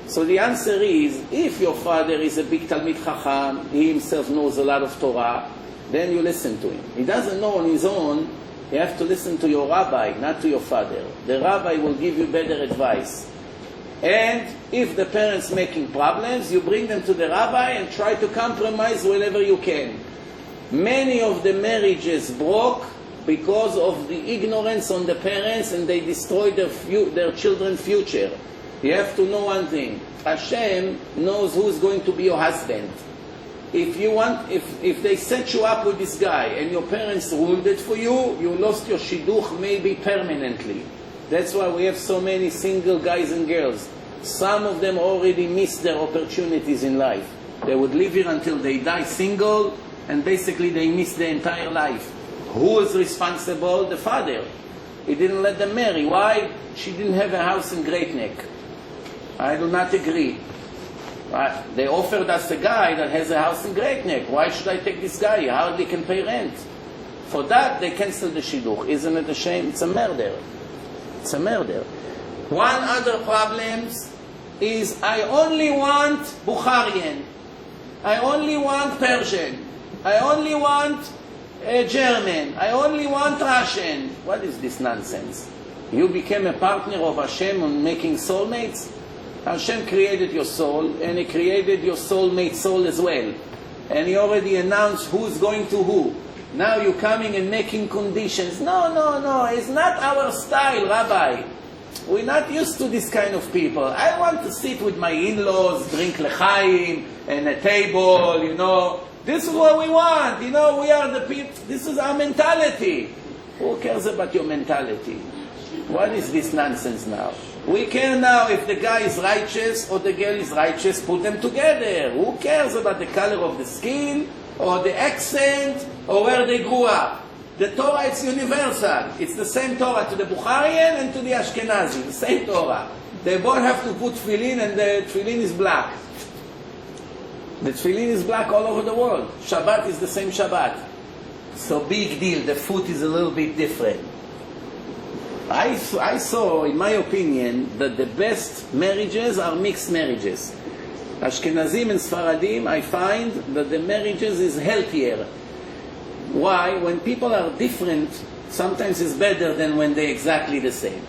Speaker 1: So the answer is, if your father is a big Talmid Chacham, he himself knows a lot of Torah, then you listen to him. He doesn't know on his own, you have to listen to your rabbi, not to your father. The rabbi will give you better advice. And if the parents making problems, you bring them to the rabbi and try to compromise wherever you can. Many of the marriages broke because of the ignorance on the parents, and they destroyed their children's future. You have to know one thing. Hashem knows who is going to be your husband. If they set you up with this guy and your parents ruined it for you, you lost your shidduch maybe permanently. That's why we have so many single guys and girls. Some of them already missed their opportunities in life. They would live here until they die single, and basically they missed their entire life. Who is responsible? The father. He didn't let them marry. Why? She didn't have a house in Great Neck. I do not agree. They offered us a guy that has a house in Great Neck. Why should I take this guy? He hardly can pay rent. For that, they canceled the shidduch. Isn't it a shame? It's a murder. It's a murder. One other problem is I only want Bukharian. I only want Persian. I only want German. I only want Russian. What is this nonsense? You became a partner of Hashem on making soulmates? Hashem created your soul, and He created your soulmate soul as well. And He already announced who's going to who. Now you're coming and making conditions. No. It's not our style, Rabbi. We're not used to this kind of people. I want to sit with my in-laws, drink lechaim, and a table, you know. This is what we want, you know. We are the people. This is our mentality. Who cares about your mentality? What is this nonsense now? We care now if the guy is righteous or the girl is righteous, put them together. Who cares about the color of the skin or the accent or where they grew up? The Torah is universal. It's the same Torah to the Bukharian and to the Ashkenazi. The same Torah. They both have to put tefillin, and the tefillin is black. The tefillin is black all over the world. Shabbat is the same Shabbat. So big deal. The food is a little bit different. I saw, in my opinion, that the best marriages are mixed marriages. Ashkenazim and Sfaradim, I find that the marriages is healthier. Why? When people are different, sometimes it's better than when they're exactly the same.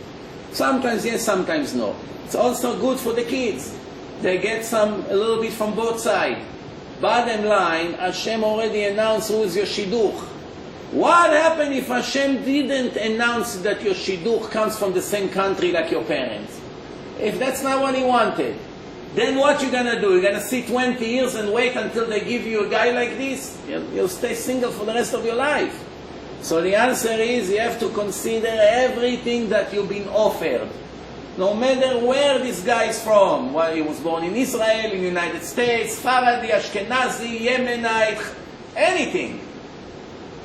Speaker 1: Sometimes yes, sometimes no. It's also good for the kids. They get a little bit from both sides. Bottom line, Hashem already announced who is your shidduch. What happened if Hashem didn't announce that your shidduch comes from the same country like your parents? If that's not what he wanted, then what you gonna do? You're gonna sit 20 years and wait until they give you a guy like this? You'll stay single for the rest of your life. So the answer is you have to consider everything that you've been offered. No matter where this guy is from, whether he was born in Israel, in the United States, Faradi, Ashkenazi, Yemenite, anything.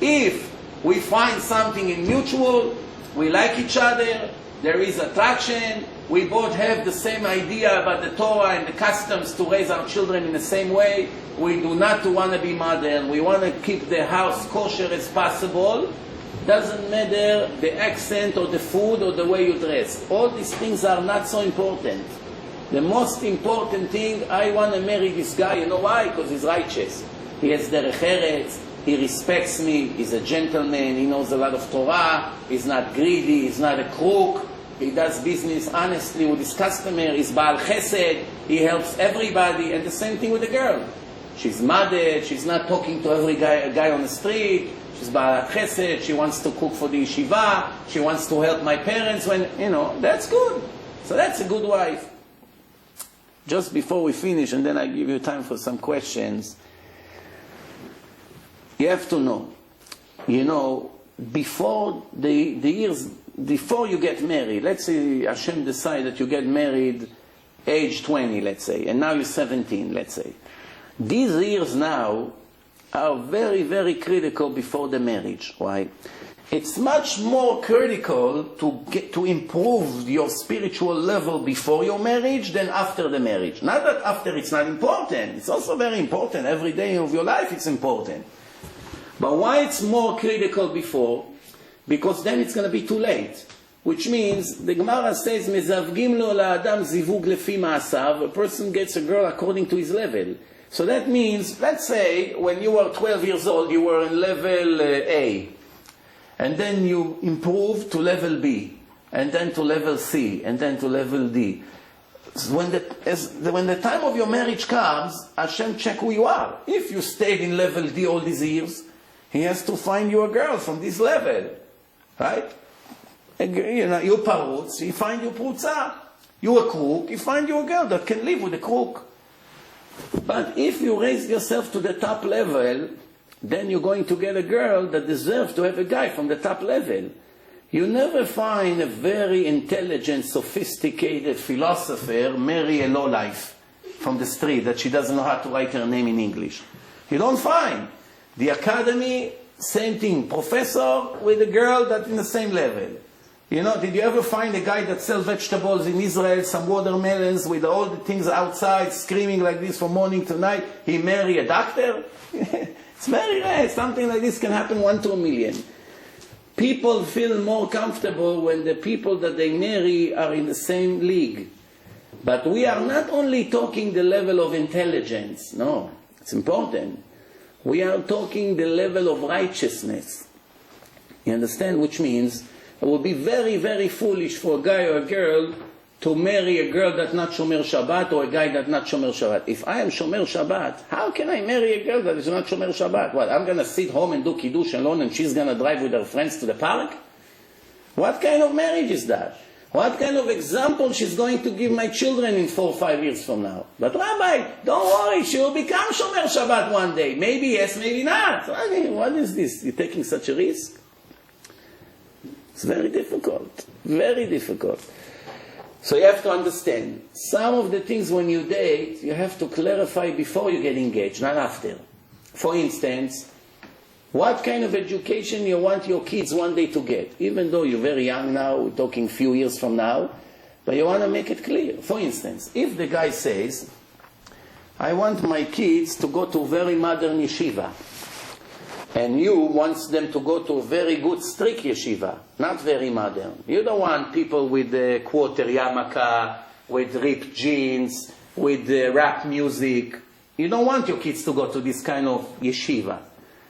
Speaker 1: If we find something in mutual, we like each other, there is attraction, we both have the same idea about the Torah and the customs to raise our children in the same way, we do not want to be modern, we want to keep the house kosher as possible, doesn't matter the accent or the food or the way you dress. All these things are not so important. The most important thing, I want to marry this guy. You know why? Because he's righteous. He has derech eretz, he respects me, he's a gentleman, he knows a lot of Torah, he's not greedy, he's not a crook, he does business honestly with his customer, he's Baal Chesed, he helps everybody, and the same thing with the girl. She's modded, she's not talking to every guy on the street, she's Baal Chesed, she wants to cook for the yeshiva, she wants to help my parents when, that's good. So that's a good wife. Just before we finish, and then I give you time for some questions, you have to know, before before you get married, let's say Hashem decide that you get married age 20, let's say, and now you're 17, let's say. These years now are very, very critical before the marriage. Why? It's much more critical to improve your spiritual level before your marriage than after the marriage. Not that after it's not important. It's also very important. Every day of your life it's important. But why it's more critical before? Because then it's going to be too late. Which means, the Gemara says, Mezavgim lo la'adam zivug lefi ma'asav. A person gets a girl according to his level. So that means, let's say, when you were 12 years old, you were in level A. And then you improved to level B. And then to level C. And then to level D. So when the time of your marriage comes, Hashem check who you are. If you stayed in level D all these years, He has to find you a girl from this level. Right? You parutz, he find you prutza. You a crook, he find you a girl that can live with a crook. But if you raise yourself to the top level, then you're going to get a girl that deserves to have a guy from the top level. You never find a very intelligent, sophisticated philosopher marry a lowlife from the street that she doesn't know how to write her name in English. You don't find. The academy, same thing. Professor with a girl that's in the same level. Did you ever find a guy that sells vegetables in Israel, some watermelons with all the things outside, screaming like this from morning to night, he marry a doctor? It's very rare. Something like this can happen 1 to 1 million. People feel more comfortable when the people that they marry are in the same league. But we are not only talking the level of intelligence. No, it's important. We are talking the level of righteousness. You understand? Which means it would be very, very foolish for a guy or a girl to marry a girl that's not Shomer Shabbat or a guy that's not Shomer Shabbat. If I am Shomer Shabbat, how can I marry a girl that is not Shomer Shabbat? What, I'm going to sit home and do Kiddush alone and she's going to drive with her friends to the park? What kind of marriage is that? What kind of example she's going to give my children in 4 or 5 years from now? But Rabbi, don't worry, she will become Shomer Shabbat one day. Maybe yes, maybe not. What is this? You're taking such a risk? It's very difficult. Very difficult. So you have to understand, some of the things when you date, you have to clarify before you get engaged, not after. For instance, what kind of education you want your kids one day to get? Even though you're very young now, we're talking few years from now, but you want to make it clear. For instance, if the guy says, I want my kids to go to a very modern yeshiva, and you want them to go to a very good strict yeshiva, not very modern. You don't want people with a quarter yarmulke, with ripped jeans, with rap music. You don't want your kids to go to this kind of yeshiva.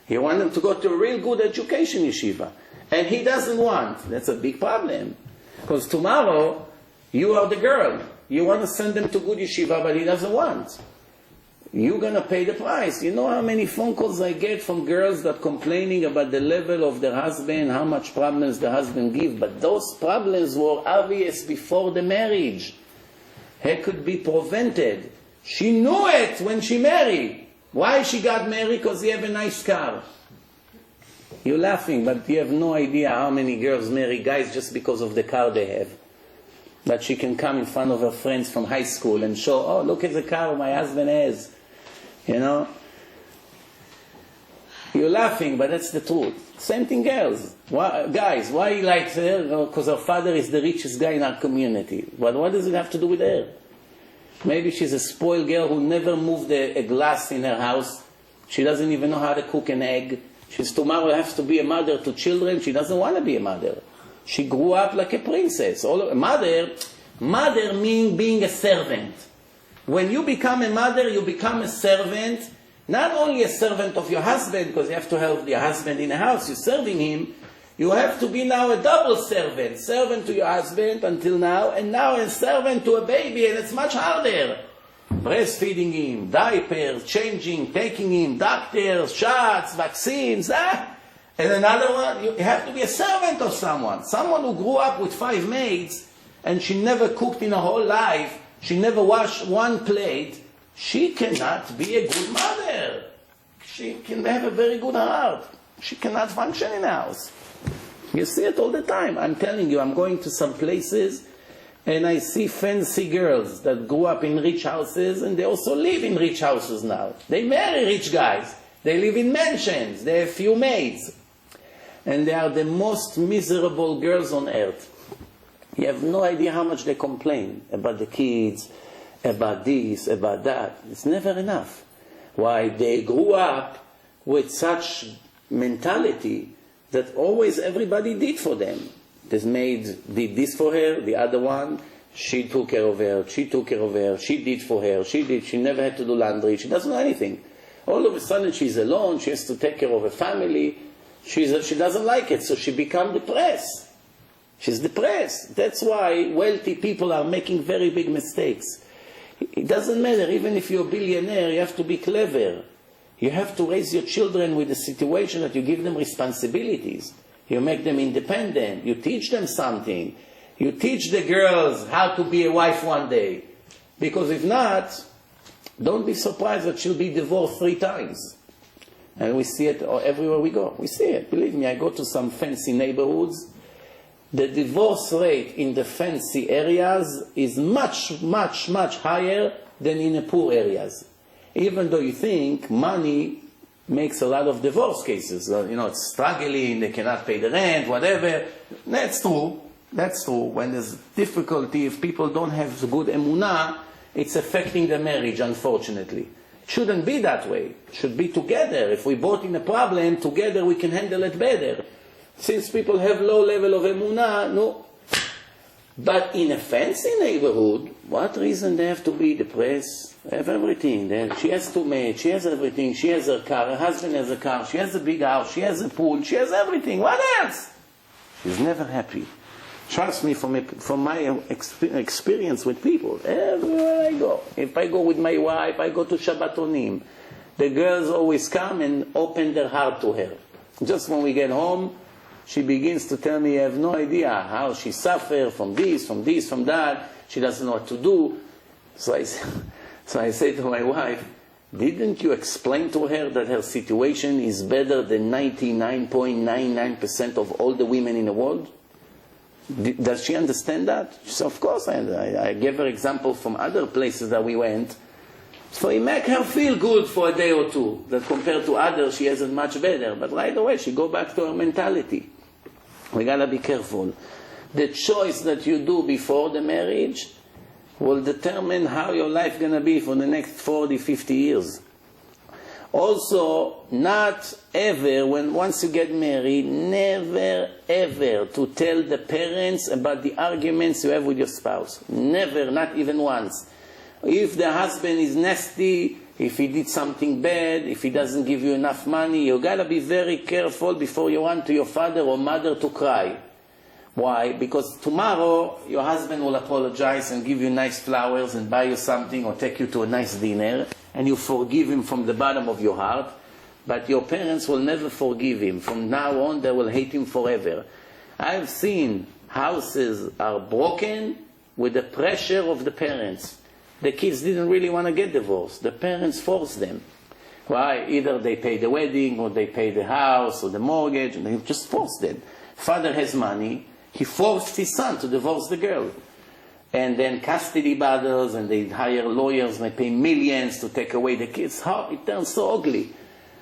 Speaker 1: You want them to go to a real good education yeshiva. And he doesn't want. That's a big problem. Because tomorrow, you are the girl. You want to send them to good yeshiva, but he doesn't want. You're going to pay the price. You know how many phone calls I get from girls that complaining about the level of their husband, how much problems the husband give. But those problems were obvious before the marriage. It could be prevented. She knew it when she married. Why she got married? Because he have a nice car. You're laughing, but you have no idea how many girls marry guys just because of the car they have. That she can come in front of her friends from high school and show, oh, look at the car my husband has. You know? You're laughing, but that's the truth. Same thing girls. Guys, why he likes her? Because her father is the richest guy in our community. But what does it have to do with her? Maybe she's a spoiled girl who never moved a glass in her house. She doesn't even know how to cook an egg. She's tomorrow has to be a mother to children. She doesn't want to be a mother. She grew up like a princess. Mother means being a servant. When you become a mother, you become a servant. Not only a servant of your husband, because you have to help your husband in the house, you're serving him. You have to be now a double servant. Servant to your husband until now, and now a servant to a baby, and it's much harder. Breastfeeding him, diapers, changing, taking him, doctors, shots, vaccines, And another one, you have to be a servant of someone. Someone who grew up with 5 maids, and she never cooked in her whole life, she never washed one plate, she cannot be a good mother. She can have a very good heart. She cannot function in the house. You see it all the time. I'm telling you, I'm going to some places and I see fancy girls that grew up in rich houses and they also live in rich houses now. They marry rich guys. They live in mansions. They have few maids. And they are the most miserable girls on earth. You have no idea how much they complain about the kids, about this, about that. It's never enough. Why? They grew up with such mentality that always everybody did for them. This maid did this for her, the other one, she took care of her, she took care of her, she did for her, she never had to do laundry, she doesn't know anything. All of a sudden she's alone, she has to take care of a family, she doesn't like it, so she becomes depressed. She's depressed. That's why wealthy people are making very big mistakes. It doesn't matter, even if you're a billionaire, you have to be clever. You have to raise your children with a situation that you give them responsibilities. You make them independent. You teach them something. You teach the girls how to be a wife one day. Because if not, don't be surprised that she'll be divorced 3 times. And we see it everywhere we go. We see it. Believe me, I go to some fancy neighborhoods. The divorce rate in the fancy areas is much, much, much higher than in the poor areas. Even though you think money makes a lot of divorce cases. It's struggling, they cannot pay the rent, whatever. That's true. That's true. When there's difficulty, if people don't have good emunah, it's affecting the marriage, unfortunately. It shouldn't be that way. It should be together. If we both in a problem, together we can handle it better. Since people have low level of emunah, no. But in a fancy neighborhood, what reason they have to be depressed? They have everything. She has 2 maids, she has everything, she has her car, her husband has a car, she has a big house, she has a pool, she has everything. What else? She's never happy. Trust me, from my experience with people, everywhere I go. If I go with my wife, I go to Shabbatonim. The girls always come and open their heart to her. Just when we get home, she begins to tell me, I have no idea how she suffers from this, from that. She doesn't know what to do. So I say to my wife, didn't you explain to her that her situation is better than 99.99% of all the women in the world? Does she understand that? She said, of course. I gave her example from other places that we went. So it make her feel good for a day or two, that compared to others she hasn't much better. But right away she go back to her mentality. We gotta be careful. The choice that you do before the marriage will determine how your life gonna be for the next 40, 50 years. Also, not ever, once you get married, never ever to tell the parents about the arguments you have with your spouse. Never, not even once. If the husband is nasty, if he did something bad, if he doesn't give you enough money, you gotta be very careful before you run to your father or mother to cry. Why? Because tomorrow your husband will apologize and give you nice flowers and buy you something or take you to a nice dinner, and you forgive him from the bottom of your heart, but your parents will never forgive him. From now on they will hate him forever. I've seen houses are broken with the pressure of the parents. The kids didn't really want to get divorced. The parents forced them. Why? Either they pay the wedding, or they pay the house, or the mortgage, and they just forced them. Father has money. He forced his son to divorce the girl. And then custody battles, and they hire lawyers, and they pay millions to take away the kids. How? It turns so ugly.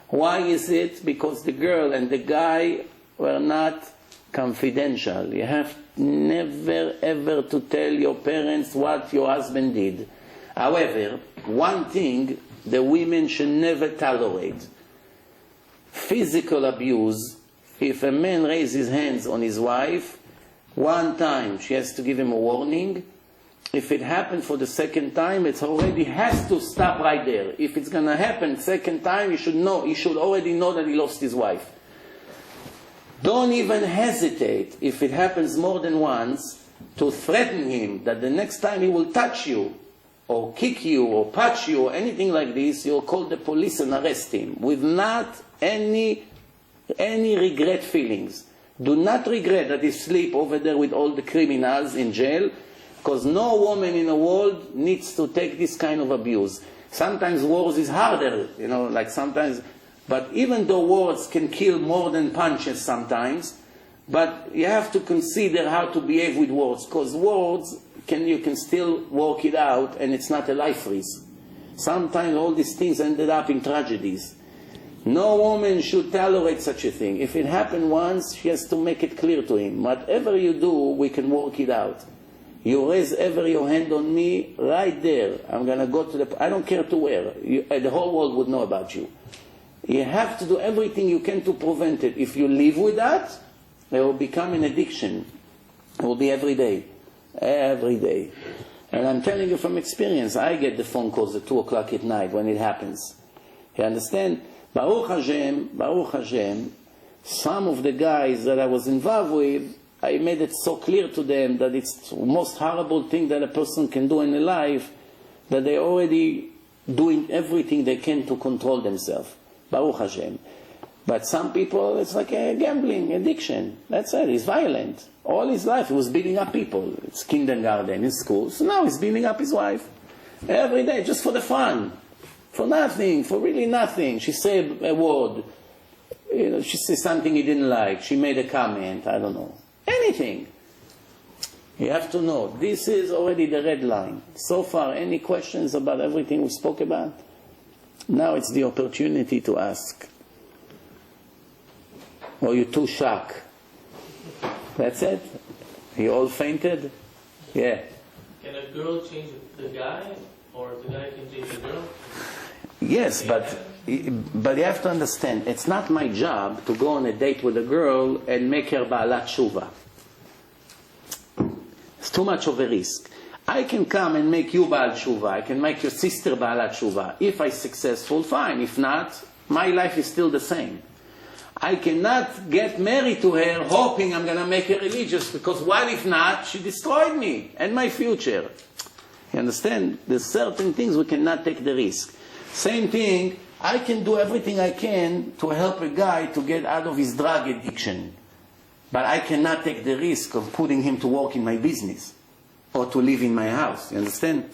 Speaker 1: Why is it? Because the girl and the guy were not confidential. You have never ever to tell your parents what your husband did. However, one thing the women should never tolerate: physical abuse. If a man raises his hands on his wife, one time she has to give him a warning. If it happened for the second time, it already has to stop right there. If it's going to happen second time, he should already know that he lost his wife. Don't even hesitate, if it happens more than once, to threaten him that the next time he will touch you, or kick you, or punch you, or anything like this. You'll call the police and arrest him with not any regret feelings. Do not regret that you sleep over there with all the criminals in jail, because no woman in the world needs to take this kind of abuse. Sometimes wars is harder, like sometimes, but even though words can kill more than punches sometimes, but you have to consider how to behave with words, because words, you can still work it out, and it's not a life risk. Sometimes all these things ended up in tragedies. No woman should tolerate such a thing. If it happened once, she has to make it clear to him. Whatever you do, we can work it out. You raise ever your hand on me, right there. I'm going to go to I don't care to where. The whole world would know about you. You have to do everything you can to prevent it. If you live with that, it will become an addiction. It will be every day. Every day. And I'm telling you from experience, I get the phone calls at 2 o'clock at night when it happens. You understand? Baruch Hashem, some of the guys that I was involved with, I made it so clear to them that it's the most horrible thing that a person can do in their life, that they're already doing everything they can to control themselves. Baruch Hashem. But some people, it's like a gambling addiction. That's it. He's violent. All his life he was beating up people. It's kindergarten, in school. So now he's beating up his wife. Every day, just for the fun. For nothing, for really nothing. She said a word. She said something he didn't like. She made a comment. I don't know. Anything. You have to know. This is already the red line. So far, any questions about everything we spoke about? Now it's the opportunity to ask. Or you too shocked? That's it? You all fainted? Yeah.
Speaker 2: Can a girl change the guy? Or the guy can change the girl?
Speaker 1: Yes, but you have to understand, it's not my job to go on a date with a girl and make her ba'alat tshuva. It's too much of a risk. I can come and make you ba'al tshuva. I can make your sister ba'alat tshuva. If I'm successful, fine. If not, my life is still the same. I cannot get married to her hoping I'm going to make her religious, because what if not? She destroyed me and my future. You understand? There's certain things we cannot take the risk. Same thing, I can do everything I can to help a guy to get out of his drug addiction. But I cannot take the risk of putting him to work in my business or to live in my house. You understand?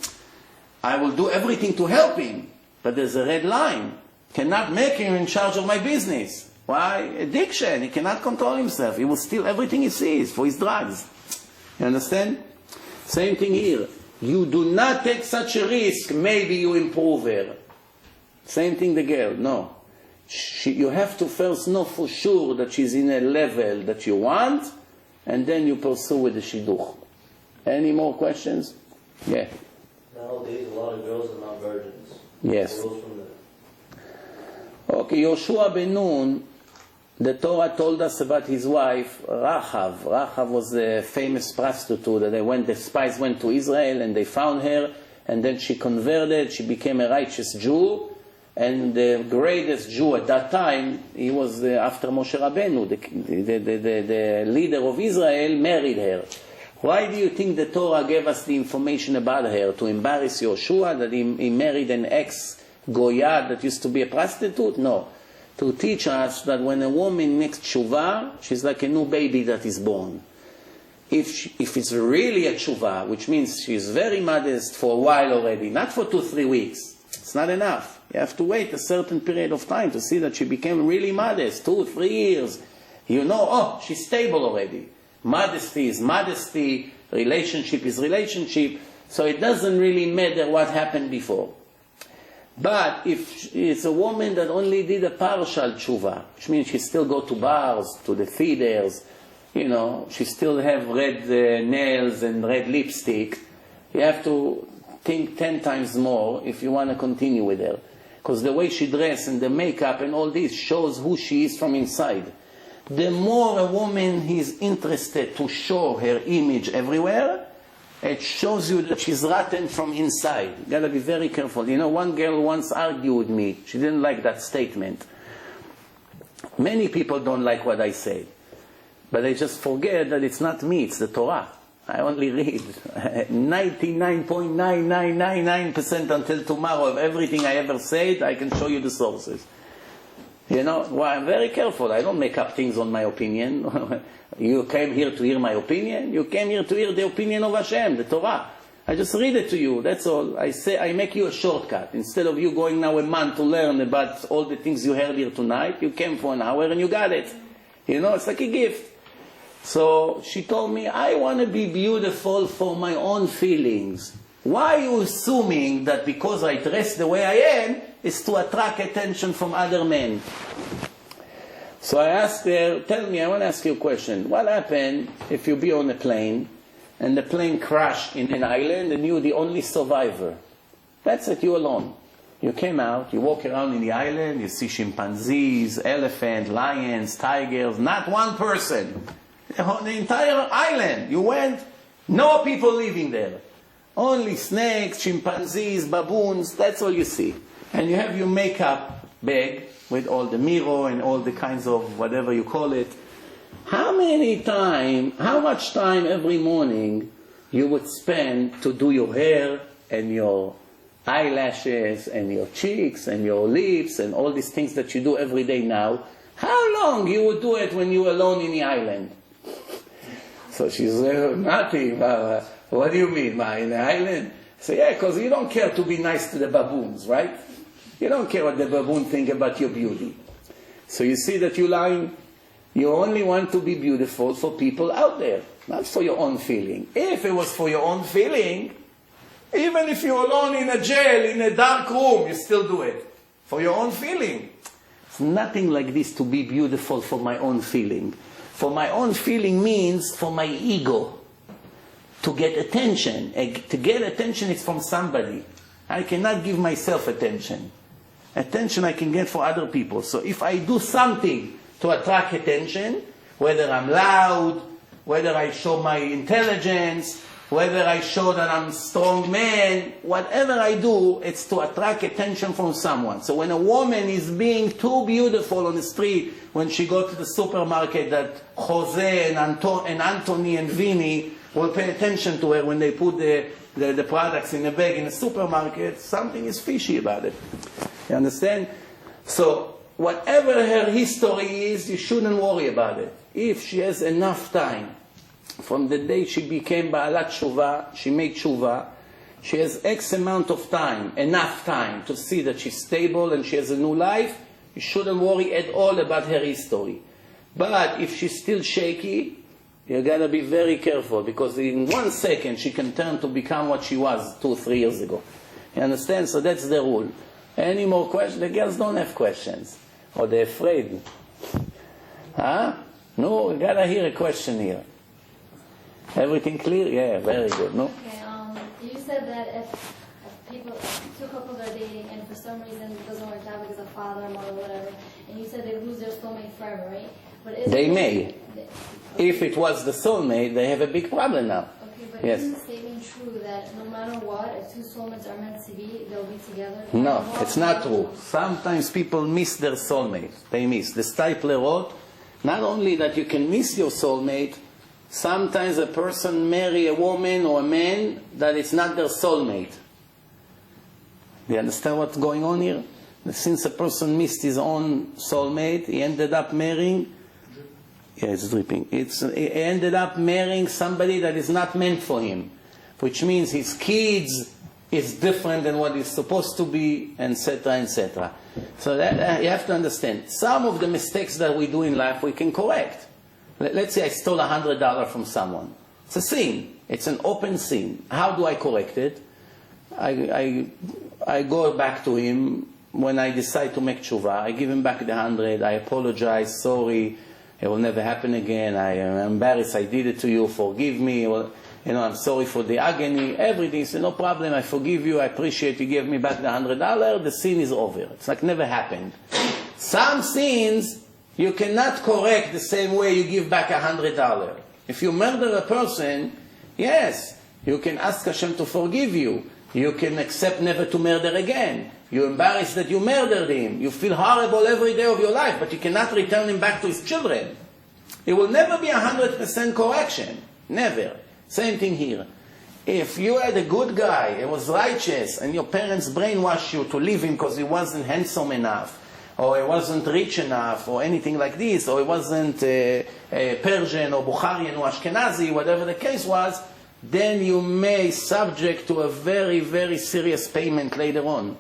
Speaker 1: I will do everything to help him, but there's a red line. Cannot make him in charge of my business. Why? Addiction. He cannot control himself. He will steal everything he sees for his drugs. You understand? Same thing here. You do not take such a risk. Maybe you improve her. Same thing the girl. No. You have to first know for sure that she's in a level that you want, and then you pursue with the shidduch. Any more questions? Yeah.
Speaker 2: Nowadays, a lot of girls are not virgins.
Speaker 1: Yes.
Speaker 2: Girls from the...
Speaker 1: Okay, Yoshua ben Nun, the Torah told us about his wife, Rachav. Rachav was a famous prostitute that the spies went to Israel and they found her, and then she converted, she became a righteous Jew, and the greatest Jew at that time, he was after Moshe Rabbeinu, the leader of Israel, married her. Why do you think the Torah gave us the information about her? To embarrass Yoshua that he married an ex-Goya that used to be a prostitute? No. To teach us that when a woman makes tshuva, she's like a new baby that is born. If it's really a tshuva, which means she's very modest for a while already, not for 2-3 weeks, it's not enough. You have to wait a certain period of time to see that she became really modest, 2-3 years. You know, oh, she's stable already. Modesty is modesty, relationship is relationship, so it doesn't really matter what happened before. But if it's a woman that only did a partial tshuva, which means she still go to bars, to the feeders, you know, she still have red nails and red lipstick, you have to think 10 times more if you want to continue with her. Because the way she dressed and the makeup and all this shows who she is from inside. The more a woman is interested to show her image everywhere, it shows you that she's rotten from inside. You gotta be very careful. You know, one girl once argued with me. She didn't like that statement. Many people don't like what I say. But they just forget that it's not me, it's the Torah. I only read 99.9999% until tomorrow of everything I ever said. I can show you the sources. You know, well, I'm very careful. I don't make up things on my opinion. You came here to hear my opinion. You came here to hear the opinion of Hashem, the Torah. I just read it to you. That's all. I say I make you a shortcut. Instead of you going now a month to learn about all the things you heard here tonight, you came for an hour and you got it. You know, it's like a gift. So she told me, I want to be beautiful for my own feelings. Why are you assuming that because I dress the way I am, is to attract attention from other men? So I asked her, tell me, I want to ask you a question. What happened if you be on a plane, and the plane crashed in an island, and you're the only survivor? That's it, you alone. You came out, you walk around in the island, you see chimpanzees, elephants, lions, tigers, not one person. The entire island, you went, no people living there. Only snakes, chimpanzees, baboons, that's all you see. And you have your makeup bag with all the mirror and all the kinds of whatever you call it. How much time every morning you would spend to do your hair and your eyelashes and your cheeks and your lips and all these things that you do every day now? How long you would do it when you were alone in the island? So she said, nothing. What do you mean, in the island? I say, yeah, because you don't care to be nice to the baboons, right? You don't care what the baboon think about your beauty. So you see that you're lying. You only want to be beautiful for people out there, not for your own feeling. If it was for your own feeling, even if you're alone in a jail, in a dark room, you still do it. For your own feeling. It's nothing like this to be beautiful for my own feeling. For my own feeling means for my ego. To get attention. To get attention is from somebody. I cannot give myself attention. Attention I can get for other people. So if I do something to attract attention, whether I'm loud, whether I show my intelligence, whether I show that I'm a strong man, whatever I do, it's to attract attention from someone. So when a woman is being too beautiful on the street, when she goes to the supermarket, that Jose and Anthony and Vinny will pay attention to her when they put the products in a bag in a supermarket, something is fishy about it. You understand? So whatever her history is, you shouldn't worry about it. If she has enough time, from the day she became Ba'alat Shuvah, she made Shuvah, she has X amount of time, enough time to see that she's stable and she has a new life, you shouldn't worry at all about her history. But if she's still shaky, you gotta be very careful, because in 1 second she can turn to become what she was 2-3 years ago. You understand? So that's the rule. Any more questions? The girls don't have questions. Or they're afraid. Huh? No, we gotta hear a question here. Everything clear? Yeah, very good. No?
Speaker 3: Okay, you said that if two couples are dating and for some reason it doesn't work out because of father, mother, whatever, and you said they lose their soulmate forever, right? But
Speaker 1: they may. If it was the soulmate, they have a big problem now.
Speaker 3: Okay, but
Speaker 1: yes.
Speaker 3: isn't the statement true that no matter what, if two soulmates are meant to be, they'll be together?
Speaker 1: No, it's not true. Sometimes people miss their soulmate. They miss. The Stipler wrote, not only that you can miss your soulmate, sometimes a person marry a woman or a man that it's not their soulmate. Do you understand what's going on here? Since a person missed his own soulmate, he ended up marrying, yeah, it's dripping. He ended up marrying somebody that is not meant for him, which means his kids is different than what is supposed to be, etc., etc. So that, you have to understand. Some of the mistakes that we do in life we can correct. Let's say I stole $100 from someone. It's a sin. It's an open sin. How do I correct it? I go back to him when I decide to make tshuva. I give him back the 100. I apologize. Sorry. It will never happen again. I am embarrassed. I did it to you. Forgive me. Well, I'm sorry for the agony. Everything. So no problem. I forgive you. I appreciate you gave me back the $100. The sin is over. It's like never happened. Some sins you cannot correct the same way you give back $100. If you murder a person, yes, you can ask Hashem to forgive you. You can accept never to murder again. You're embarrassed that you murdered him. You feel horrible every day of your life, but you cannot return him back to his children. It will never be 100% correction. Never. Same thing here. If you had a good guy, he was righteous, and your parents brainwashed you to leave him because he wasn't handsome enough, or he wasn't rich enough, or anything like this, or he wasn't Persian, or Bukharian, or Ashkenazi, whatever the case was, then you may subject to a very, very serious payment later on.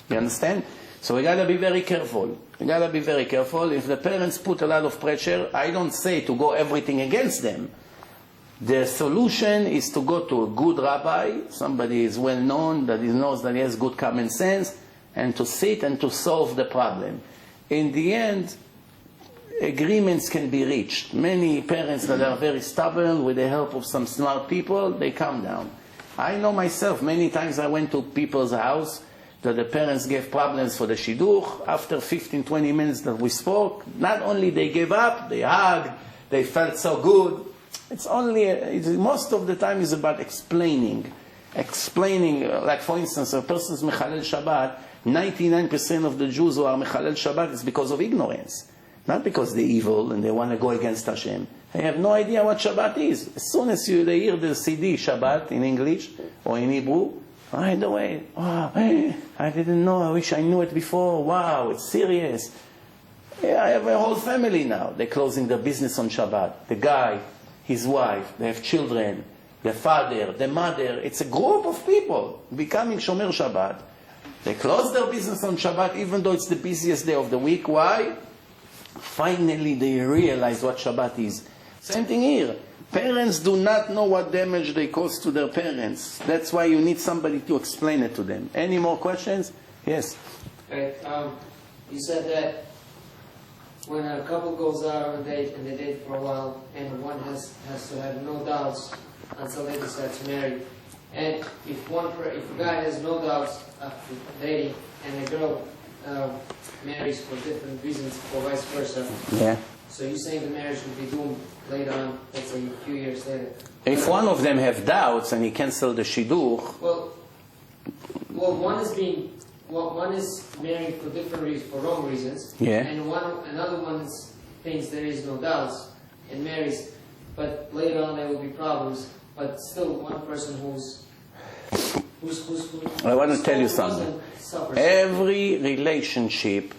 Speaker 1: You understand? So we got to be very careful. We got to be very careful. If the parents put a lot of pressure, I don't say to go everything against them. The solution is to go to a good rabbi, somebody is well known, that he knows that he has good common sense, and to sit and to solve the problem. In the end, agreements can be reached. Many parents that are very stubborn, with the help of some smart people, they calm down. I know myself, many times I went to people's house that the parents gave problems for the shidduch. After 15-20 minutes that we spoke, not only they gave up, they hugged, they felt so good. It's only, most of the time is about explaining. Like for instance, a person's mechalel Shabbat, 99% of the Jews who are mechalel Shabbat is because of ignorance. Not because they're evil and they want to go against Hashem. They have no idea what Shabbat is. As soon as they hear the CD Shabbat in English or in Hebrew, right away, oh, hey, I didn't know, I wish I knew it before, wow, it's serious. Yeah, I have a whole family now. They're closing their business on Shabbat. The guy, his wife, they have children, the father, the mother. It's a group of people becoming Shomer Shabbat. They close their business on Shabbat even though it's the busiest day of the week. Why? Finally they realize what Shabbat is. Same thing here. Parents do not know what damage they cause to their parents. That's why you need somebody to explain it to them. Any more questions? Yes.
Speaker 4: Okay, you said that when a couple goes out on a date and they date for a while, and one has to have no doubts until they decide to marry. And if a guy has no doubts after dating and a girl marries for different reasons or vice versa,
Speaker 1: Yeah.
Speaker 4: so you're saying the marriage will be doomed later on, let's say a few years later?
Speaker 1: If one of them have doubts and he cancels the shidduch,
Speaker 4: Well, one is marrying for different reasons, for wrong reasons,
Speaker 1: Yeah.
Speaker 4: and another one thinks there is no doubts and marries, but later on there will be problems. But still, one person who's
Speaker 1: I want to tell you something. Every relationship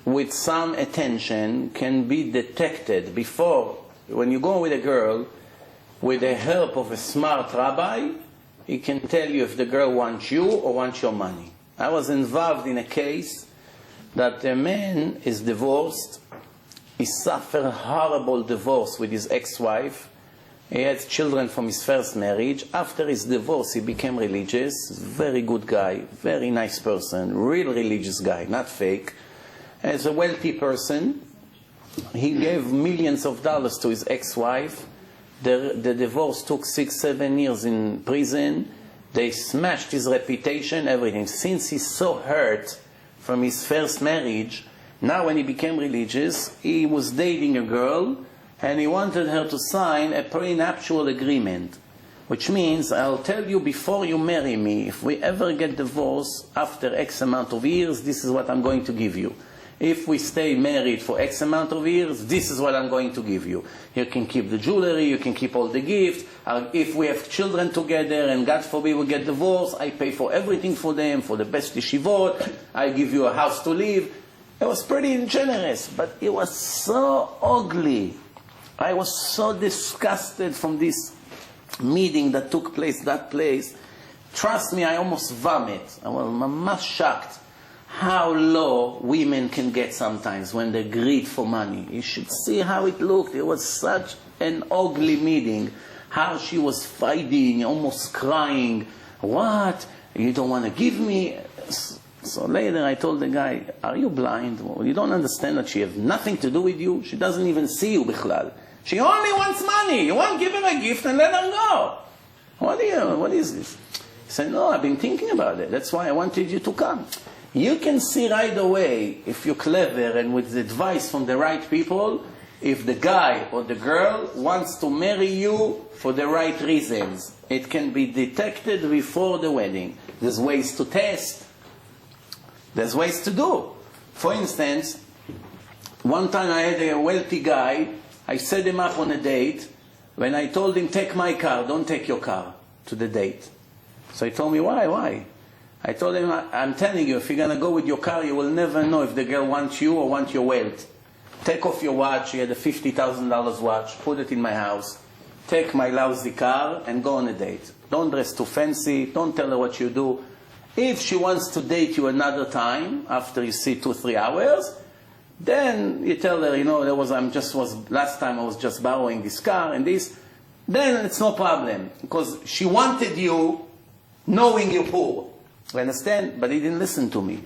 Speaker 1: with some attention can be detected before. When you go with a girl, with the help of a smart rabbi, he can tell you if the girl wants you or wants your money. I was involved in a case that a man is divorced. He suffered a horrible divorce with his ex-wife. He had children from his first marriage. After his divorce, he became religious. Very good guy, very nice person, real religious guy, not fake. As a wealthy person, he gave millions of dollars to his ex-wife. The divorce took 6-7 years in prison. They smashed his reputation, everything. Since he's so hurt from his first marriage, now when he became religious, he was dating a girl, and he wanted her to sign a prenuptial agreement. which means I'll tell you before you marry me, if we ever get divorced after X amount of years, this is what I'm going to give you. If we stay married for X amount of years, this is what I'm going to give you. You can keep the jewelry, you can keep all the gifts. If we have children together and God forbid we get divorced, I pay for everything for them, for the best yeshivot. I give you a house to live. It was pretty generous, but it was so ugly. I was so disgusted from this meeting that took place, that place. Trust me, I almost vomit. I was mamash shocked how low women can get sometimes when they greed for money. You should see how it looked. It was such an ugly meeting. How she was fighting, almost crying. What? You don't want to give me? So later I told the guy, are you blind? Well, you don't understand that she has nothing to do with you? She doesn't even see you, bichlal. She only wants money. You want to give her a gift and let her go. What is this? He said, no, I've been thinking about it. That's why I wanted you to come. You can see right away, if you're clever and with advice from the right people, if the guy or the girl wants to marry you for the right reasons. It can be detected before the wedding. There's ways to test. There's ways to do. For instance, one time I had a wealthy guy. I set him up on a date. When I told him, take my car, don't take your car to the date. So he told me, why? I told him, I'm telling you, if you're going to go with your car, you will never know if the girl wants you or wants your wealth. Take off your watch. He had a $50,000 watch. Put it in my house. Take my lousy car and go on a date. Don't dress too fancy. Don't tell her what you do. If she wants to date you another time, after you see 2-3 hours, then you tell her, last time I was just borrowing this car and this. Then it's no problem. Because she wanted you knowing you're poor. You understand? But he didn't listen to me.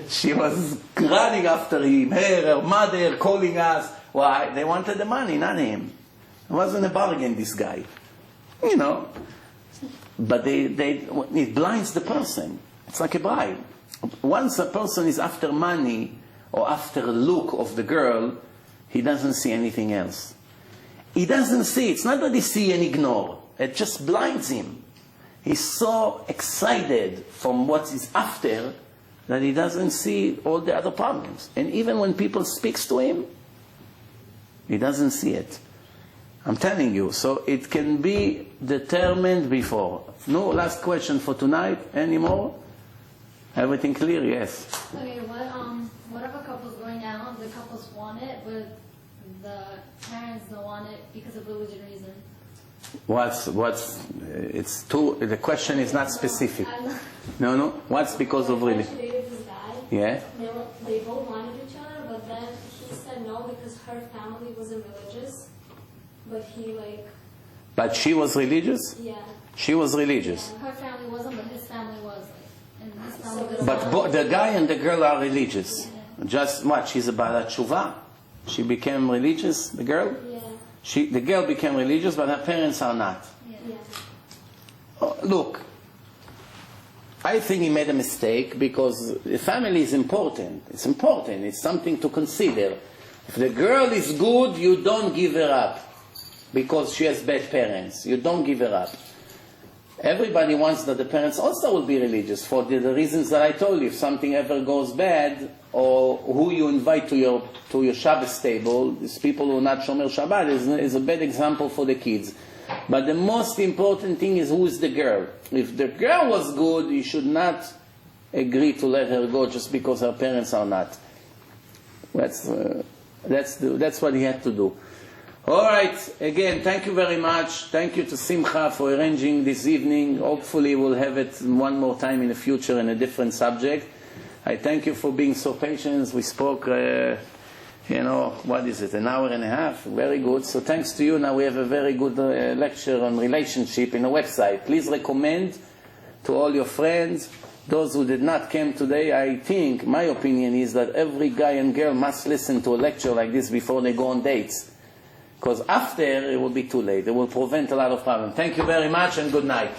Speaker 1: She was running after him, her mother calling us. Why? They wanted the money, not him. It wasn't a bargain, this guy. But it blinds the person. It's like a bribe. Once a person is after money or after a look of the girl, he doesn't see anything else. He doesn't see. It's not that he see and ignore. It just blinds him. He's so excited from what he's after that he doesn't see all the other problems. And even when people speaks to him, he doesn't see it. I'm telling you. So it can be determined before. No last question for tonight anymore? Everything clear? Yes.
Speaker 3: Okay, what if a couple's going out, the couples want it, but the parents don't want it because of religion reason?
Speaker 5: The question is not specific. No. What's because of religion? Yeah.
Speaker 6: They both wanted each other, but then he said no because her family wasn't religious.
Speaker 5: But she was religious?
Speaker 6: Yeah.
Speaker 5: She was religious.
Speaker 3: Yeah, her family wasn't, but his family was. And his family
Speaker 5: But the guy and the girl are religious.
Speaker 3: Yeah.
Speaker 5: Just what? She's a Balat Tshuva. She became religious, the girl?
Speaker 6: Yeah.
Speaker 5: The girl became religious, but her parents are not.
Speaker 6: Yeah.
Speaker 5: Look, I think he made a mistake because the family is important. It's important. It's something to consider. If the girl is good, you don't give her up because she has bad parents. You don't give her up. Everybody wants that the parents also will be religious for the reasons that I told you. If something ever goes bad, or who you invite to your Shabbos table, these people who are not Shomer Shabbat is a bad example for the kids. But the most important thing is who is the girl. If the girl was good, you should not agree to let her go just because her parents are not. That's what he had to do. All right. Again, thank you very much. Thank you to Simcha for arranging this evening. Hopefully we'll have it one more time in the future in a different subject. I thank you for being so patient. We spoke, what is it, an hour and a half? Very good. So thanks to you. Now we have a very good lecture on relationship in a website. Please recommend to all your friends. Those who did not come today, I think, my opinion is that every guy and girl must listen to a lecture like this before they go on dates. Because after, it will be too late. It will prevent a lot of problems. Thank you very much and good night.